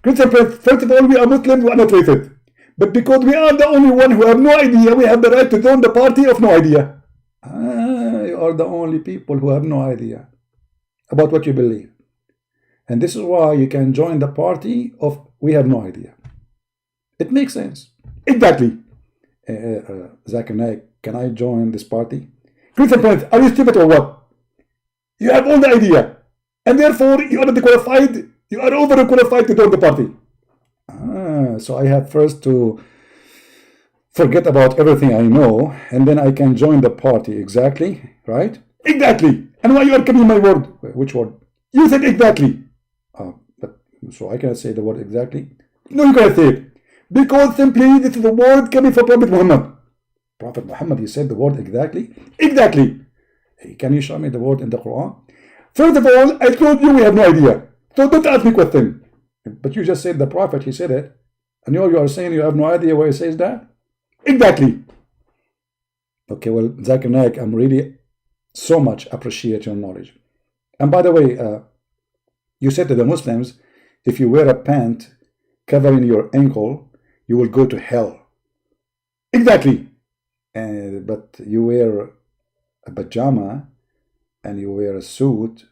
A: Christian friends, first of all, we are Muslims, we are not racist. But because we are the only one who have no idea, we have the right to join the party of no idea. You are the only people who have no idea about what you believe. And this is why you can join the party of We Have No Idea. It makes sense. Exactly. Zakir Naik, can I join this party? Christian friends, are you stupid or what? You have all the idea. And therefore, you are not qualified. You are overqualified to join the party. So I have first to forget about everything I know, and then I can join the party. Exactly, right? Exactly. And why you are coming my word? Which word? You said exactly. So I cannot say the word exactly. No, you cannot say it. Because simply this is the word coming from Prophet Muhammad. Prophet Muhammad, he said the word exactly. Exactly. Hey, can you show me the word in the Quran? First of all, I told you we have no idea. So don't ask me question. But you just said the Prophet, he said it. And you are saying you have no idea where he says that? Exactly. Okay, well, Zakir Naik, I'm really so much appreciate your knowledge. And by the way, you said to the Muslims, if you wear a pant covering your ankle, you will go to hell. Exactly. But you wear a pajama, and you wear a suit,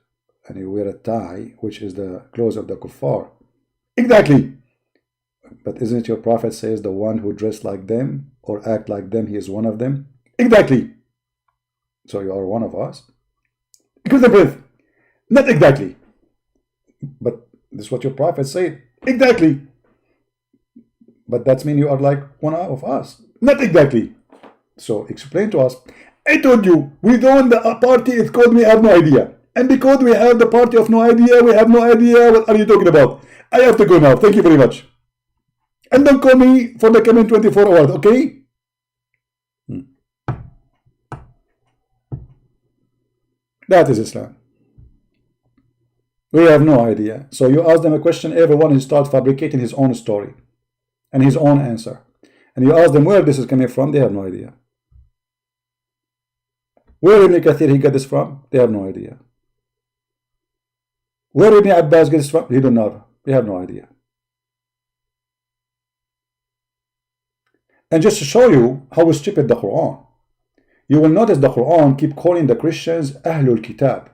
A: and you wear a tie, which is the clothes of the kuffar. Exactly. But isn't your prophet says the one who dressed like them or act like them, he is one of them? Exactly. So you are one of us? Because the breath. Not exactly. But this is what your prophet said. Exactly. But that means you are like one of us. Not exactly. So explain to us. I told you, we joined the party, it's called We Have No Idea. And because we have the party of no idea, we have no idea what are you talking about. I have to go now. Thank you very much. And don't call me for the coming 24 hours, okay? That is Islam. We have no idea. So you ask them a question, everyone starts fabricating his own story and his own answer. And you ask them where this is coming from, they have no idea. Where Ibn Kathir he got this from? They have no idea. Where Ibn Abbas gets this from? He don't know. We have no idea. And just to show you how stupid the Quran, you will notice the Quran keep calling the Christians Ahlul Kitab.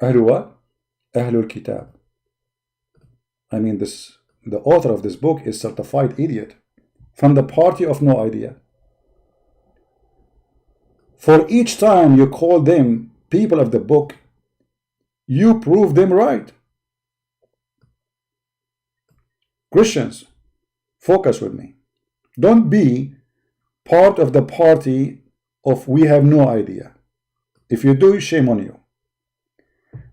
A: Ahlul what? Ahlul Kitab. I mean, the author of this book is certified idiot from the party of no idea. For each time you call them people of the book, you prove them right. Christians, focus with me. Don't be part of the party of we have no idea. If you do, shame on you.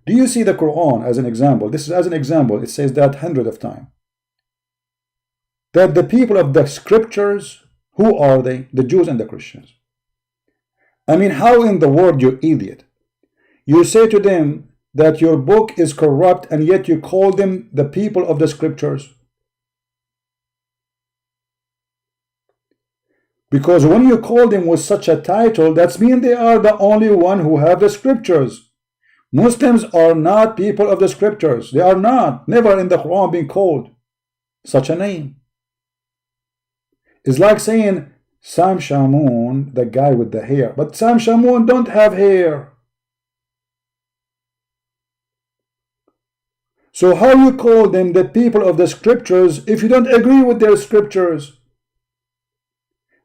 A: Do you see the Quran as an example? This is as an example. It says that hundreds of times. That the people of the scriptures, who are they? The Jews and the Christians. I mean, how in the world, you idiot? You say to them that your book is corrupt, and yet you call them the people of the scriptures. Because when you call them with such a title, that means they are the only one who have the scriptures. Muslims are not people of the scriptures. They are not. Never in the Quran being called such a name. It's like saying Sam Shamoun, the guy with the hair. But Sam Shamoun don't have hair. So how you call them the people of the scriptures if you don't agree with their scriptures?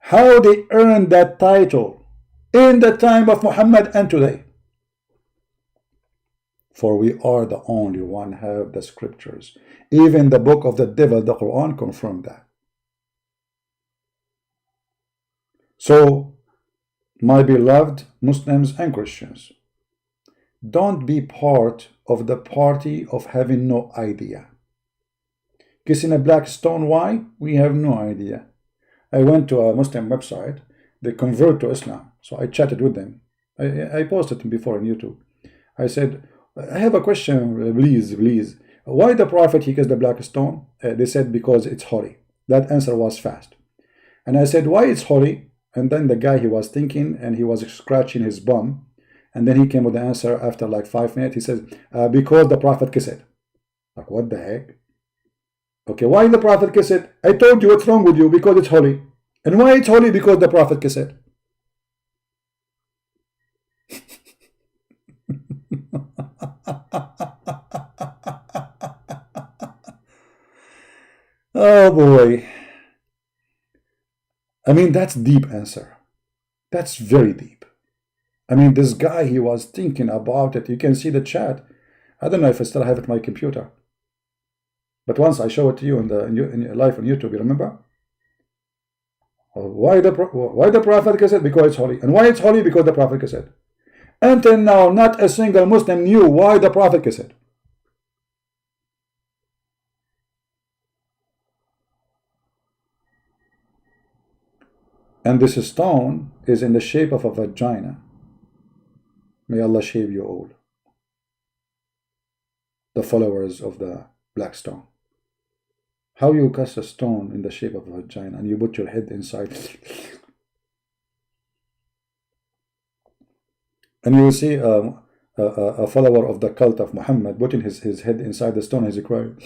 A: How they earned that title in the time of Muhammad and today? For we are the only one have the scriptures. Even the book of the devil, the Quran, confirmed that. So, my beloved Muslims and Christians, don't be part of the party of having no idea. Kissing a black stone, why? We have no idea. I went to a Muslim website. They convert to Islam. So I chatted with them. I posted them before on YouTube. I said, I have a question, please. Why the Prophet, he kissed the black stone? They said, because it's holy. That answer was fast. And I said, why it's holy? And then the guy, he was thinking and he was scratching his bum. And then he came with the answer after like 5 minutes. He says, because the Prophet kissed it. Like, what the heck? Okay, why the Prophet kissed it? I told you what's wrong with you, because it's holy. And why it's holy? Because the Prophet kissed it. Oh boy. I mean, that's deep answer. That's very deep. I mean, this guy, he was thinking about it. You can see the chat. I don't know if I still have it on my computer. But once I show it to you in live on YouTube, you remember? Why the Prophet kissed it? Because it's holy. And why it's holy? Because the Prophet kissed it. Until now, not a single Muslim knew why the Prophet kissed it. And this stone is in the shape of a vagina. May Allah shave you all, the followers of the black stone. How you cast a stone in the shape of a vagina and you put your head inside, and you will see a follower of the cult of Muhammad putting his head inside the stone as he crying,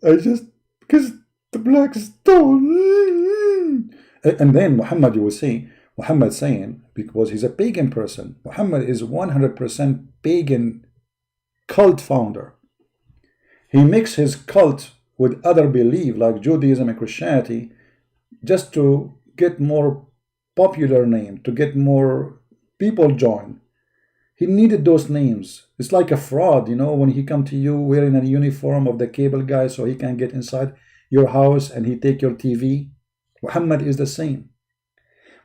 A: I just kissed the black stone. And then Muhammad, you will see Muhammad saying, because he's a pagan person, Muhammad is 100% pagan cult founder. He mixed his cult with other belief like Judaism and Christianity just to get more popular name, to get more people join. He needed those names. It's like a fraud, you know, when he come to you wearing a uniform of the cable guy so he can get inside your house and he take your TV. Muhammad is the same.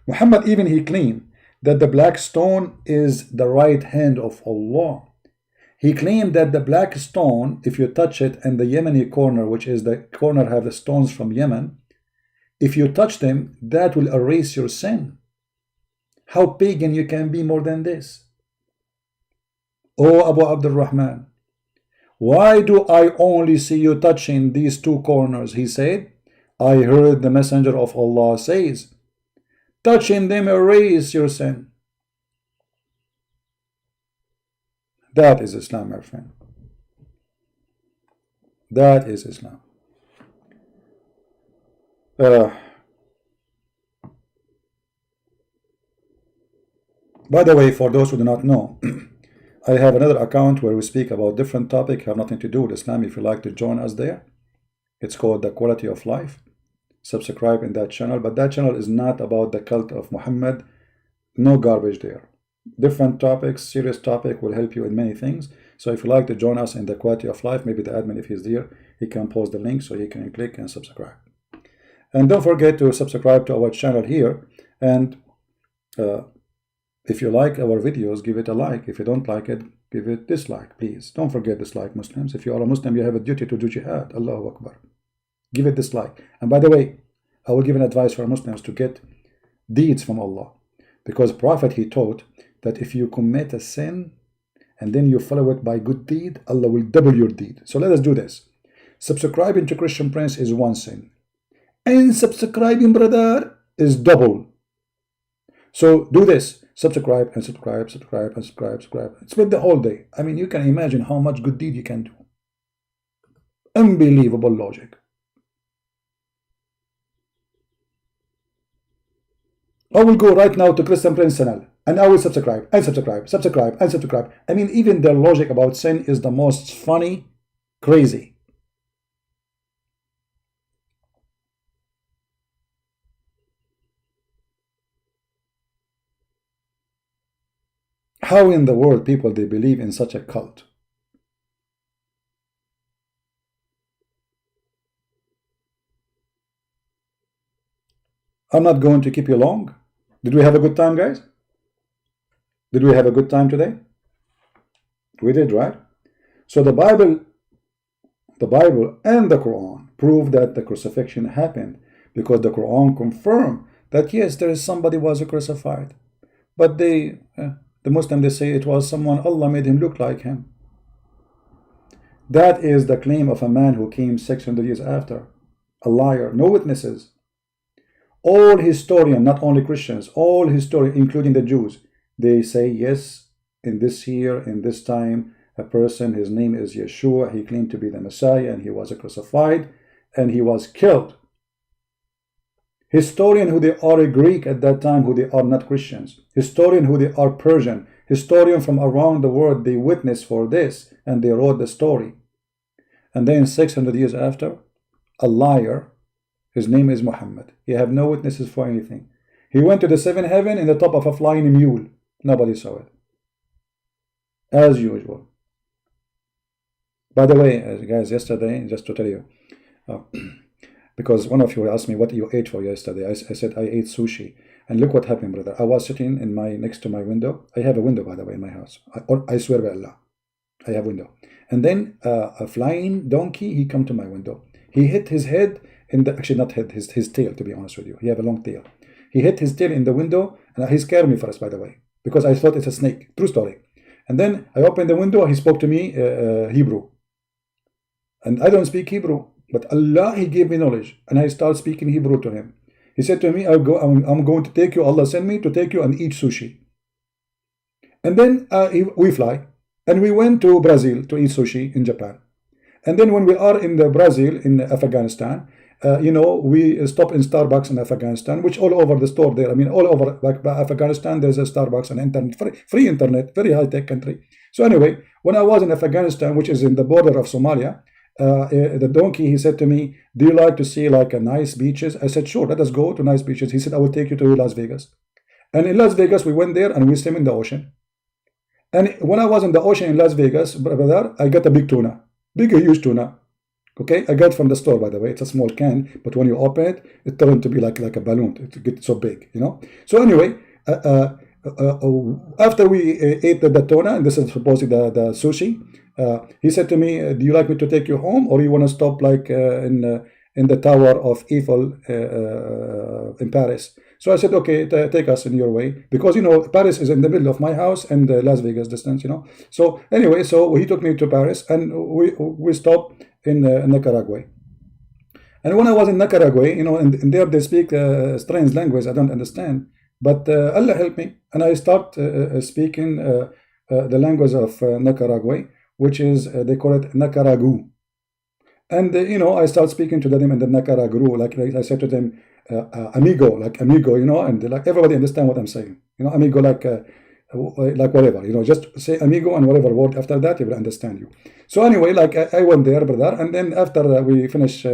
A: Muhammad even he claimed that the black stone is the right hand of Allah. He claimed that the black stone, if you touch it, and the Yemeni corner, which is the corner have the stones from Yemen, if you touch them, that will erase your sin. How pagan you can be more than this? Oh, Abu Abdul Rahman, why do I only see you touching these two corners? He said, I heard the messenger of Allah says, touching them erase your sin. That is Islam, my friend. That is Islam. By the way, for those who do not know, I have another account where we speak about different topics, have nothing to do with Islam. If you like to join us there, it's called The Quality of Life. Subscribe in that channel, but that channel is not about the cult of Muhammad. No garbage there. Different topics, serious topic will help you in many things. So if you like to join us in The Quality of Life, maybe the admin, if he's there, he can post the link so he can click and subscribe. And don't forget to subscribe to our channel here. And if you like our videos, give it a like. If you don't like it, give it dislike, please. Don't forget dislike, Muslims. If you are a Muslim, you have a duty to do jihad. Allahu Akbar. Give it dislike. And by the way, I will give an advice for Muslims to get deeds from Allah. Because Prophet, he taught that if you commit a sin and then you follow it by good deed, Allah will double your deed. So let us do this. Subscribing to Christian Prince is one sin. And subscribing, brother, is double. So do this. Subscribe and subscribe, subscribe and subscribe, subscribe. Spend the whole day. I mean, you can imagine how much good deed you can do. Unbelievable logic. I will go right now to Christian Prince channel and I will subscribe and subscribe, subscribe and subscribe. I mean, even their logic about sin is the most funny, crazy. How in the world people they believe in such a cult? I'm not going to keep you long. Did we have a good time, guys? Did we have a good time today? We did, right? So the Bible and the Quran prove that the crucifixion happened, because the Quran confirmed that yes, there is somebody was crucified, but the Muslim, they say it was someone Allah made him look like him. That is the claim of a man who came 600 years after. A liar, no witnesses. All historians, not only Christians, all historians, including the Jews, they say yes, in this year, in this time, a person, his name is Yeshua, he claimed to be the Messiah, and he was crucified, and he was killed. Historian who they are Greek at that time, who they are not Christians. Historian who they are Persian. Historian from around the world, they witnessed for this, and they wrote the story. And then 600 years after, a liar, his name is Muhammad. He have no witnesses for anything. He went to the seventh heaven in the top of a flying mule. Nobody saw it. As usual. By the way, guys, yesterday, just to tell you, because one of you asked me what you ate for yesterday. I said I ate sushi. And look what happened, brother. I was sitting in next to my window. I have a window, by the way, in my house. I swear by Allah, I have a window. And then a flying donkey, he come to my window. He hit his head in the, actually not head, his tail, to be honest with you. He have a long tail. He hit his tail in the window, and he scared me first, by the way, because I thought it's a snake. True story. And then I opened the window. He spoke to me Hebrew. And I don't speak Hebrew. But Allah, He gave me knowledge, and I started speaking Hebrew to him. He said to me, I'm going to take you, Allah sent me to take you and eat sushi. And then we fly, and we went to Brazil to eat sushi in Japan. And then when we are in the Brazil, in Afghanistan, we stop in Starbucks in Afghanistan, which all over the store there, I mean, all over like Afghanistan, there's a Starbucks and internet, free internet, very high-tech country. So anyway, when I was in Afghanistan, which is in the border of Somalia, the donkey, he said to me, do you like to see like a nice beaches? I said, sure, let us go to nice beaches. He said, I will take you to Las Vegas. And in Las Vegas, we went there and we swim in the ocean. And when I was in the ocean in Las Vegas, brother, I got a big tuna, huge tuna. Okay, I got from the store, by the way. It's a small can, but when you open it, it turned to be like a balloon. It gets so big, So anyway, after we ate the tuna, and this is supposedly the sushi, he said to me, do you like me to take you home, or you want to stop like in the Tower of Eiffel in Paris? So I said, okay, take us in your way, because Paris is in the middle of my house and Las Vegas distance, So anyway, so he took me to Paris, and we stopped in Nicaragua. And when I was in Nicaragua, and there they speak strange language I don't understand, but Allah helped me, and I start speaking the language of Nicaragua, which is they call it Nicaragu. And I start speaking to them in the Nicaragu, like I said to them, amigo, and like everybody understand what I'm saying. Amigo, like whatever, just say amigo and whatever word after that, he will understand you. So anyway, like I went there, brother, and then after we finished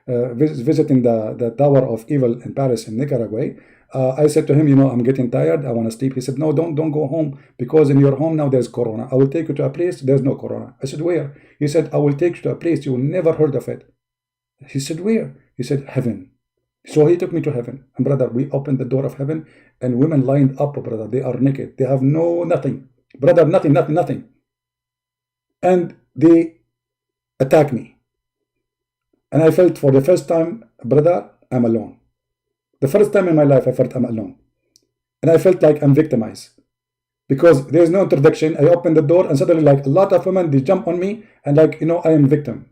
A: visiting the Tower of Eiffel in Paris in Nicaragua, I said to him, I'm getting tired, I want to sleep. He said, no, don't go home, because in your home now there's corona. I will take you to a place, there's no corona. I said, where? He said, I will take you to a place you will never heard of it. He said, where? He said, heaven. So he took me to heaven. And brother, we opened the door of heaven, and women lined up, brother. They are naked. They have nothing. Brother, nothing. And they attacked me. And I felt for the first time, brother, I'm alone. The first time in my life I felt I'm alone. And I felt like I'm victimized. Because there's no introduction. I opened the door, and suddenly like a lot of women, they jump on me, and like, I am victim.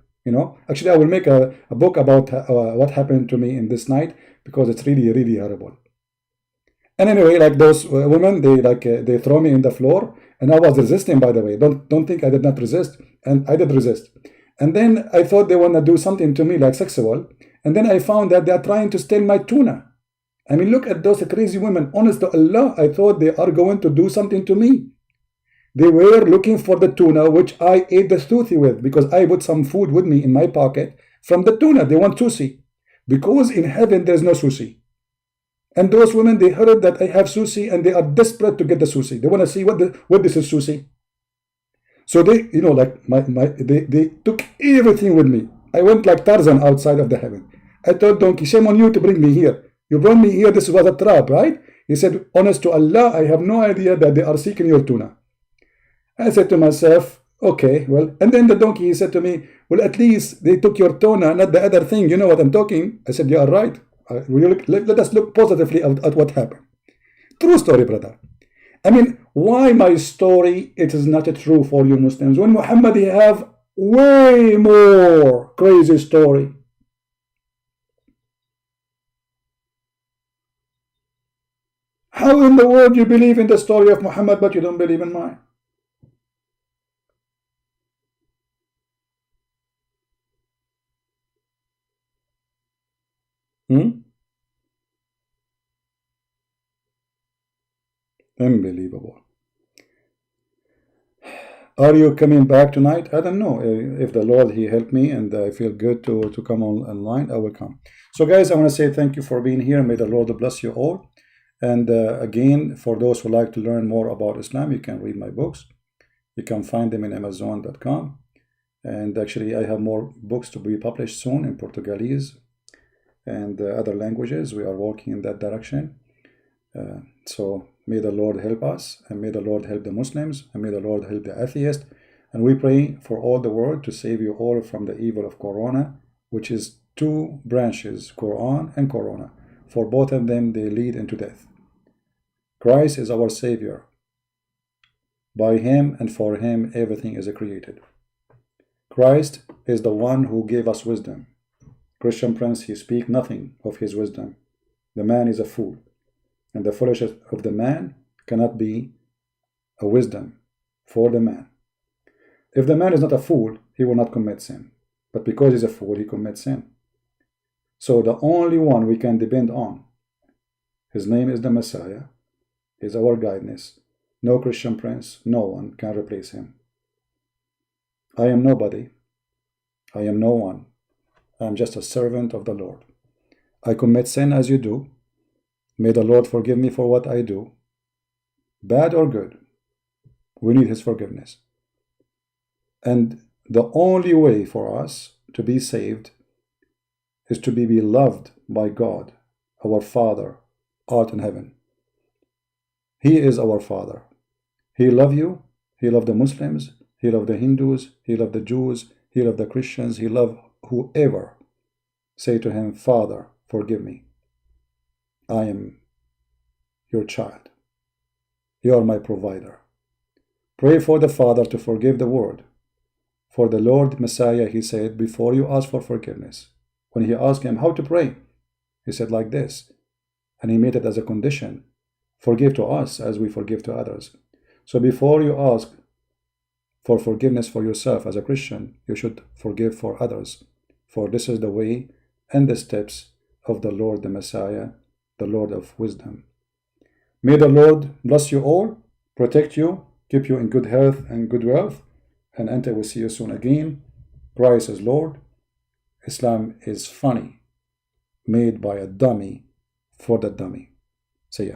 A: Actually, I will make a book about what happened to me in this night, because it's really, really horrible. And anyway, like those women, they throw me in the floor, and I was resisting. By the way, don't think I did not resist, and I did resist. And then I thought they want to do something to me like sexual, and then I found that they are trying to steal my tuna. I mean, look at those crazy women. Honest to Allah, I thought they are going to do something to me. They were looking for the tuna, which I ate the sushi with, because I put some food with me in my pocket from the tuna. They want sushi, because in heaven there's no sushi. And those women, they heard that I have sushi, and they are desperate to get the sushi. They want to see what this is sushi. So they, you know, like they took everything with me. I went like Tarzan outside of the heaven. I told Donkey, shame on you to bring me here. You brought me here. This was a trap, right? He said, honest to Allah, I have no idea that they are seeking your tuna. I said to myself, okay, well, and then the donkey, he said to me, well, at least they took your tuna, not the other thing. You know what I'm talking? I said, you are right. Let us look positively at what happened. True story, brother. I mean, why my story, it is not true for you Muslims? When Muhammad, he have way more crazy story. How in the world you believe in the story of Muhammad, but you don't believe in mine? Unbelievable. Are you coming back tonight? I don't know. If the Lord, he helped me and I feel good to come online, I will come. So guys, I want to say thank you for being here. May the Lord bless you all. And again, for those who like to learn more about Islam, you can read my books. You can find them in Amazon.com. And actually, I have more books to be published soon in Portuguese and other languages. We are working in that direction. So may the Lord help us, and may the Lord help the Muslims, and may the Lord help the atheist. And we pray for all the world to save you all from the evil of Corona, which is two branches, Quran and Corona. For both of them, they lead into death. Christ is our Savior. By him and for him, everything is created. Christ is the one who gave us wisdom. Christian Prince, he speaks nothing of his wisdom. The man is a fool. And the foolishness of the man cannot be a wisdom for the man. If the man is not a fool, he will not commit sin. But because he's a fool, he commits sin. So the only one we can depend on, his name is the Messiah, is our guidance. No Christian Prince, no one can replace him. I am nobody. I am no one. I am just a servant of the Lord. I commit sin as you do. May the Lord forgive me for what I do, bad or good. We need his forgiveness. And the only way for us to be saved is to be beloved by God, our Father, art in heaven. He is our Father. He loves you. He loves the Muslims. He loves the Hindus. He loves the Jews. He loves the Christians. He loves whoever. Say to him, Father, forgive me. I am your child. You are my provider. Pray for the Father to forgive the world. For the Lord Messiah, he said, before you ask for forgiveness, when he asked him how to pray, he said like this, and he made it as a condition, forgive to us as we forgive to others. So before you ask for forgiveness for yourself as a Christian, you should forgive for others, for this is the way and the steps of the Lord the Messiah, the Lord of wisdom. May the Lord bless you all, protect you, keep you in good health and good wealth, and until we see you soon again. Christ is Lord. Islam is funny, made by a dummy for the dummy. See ya.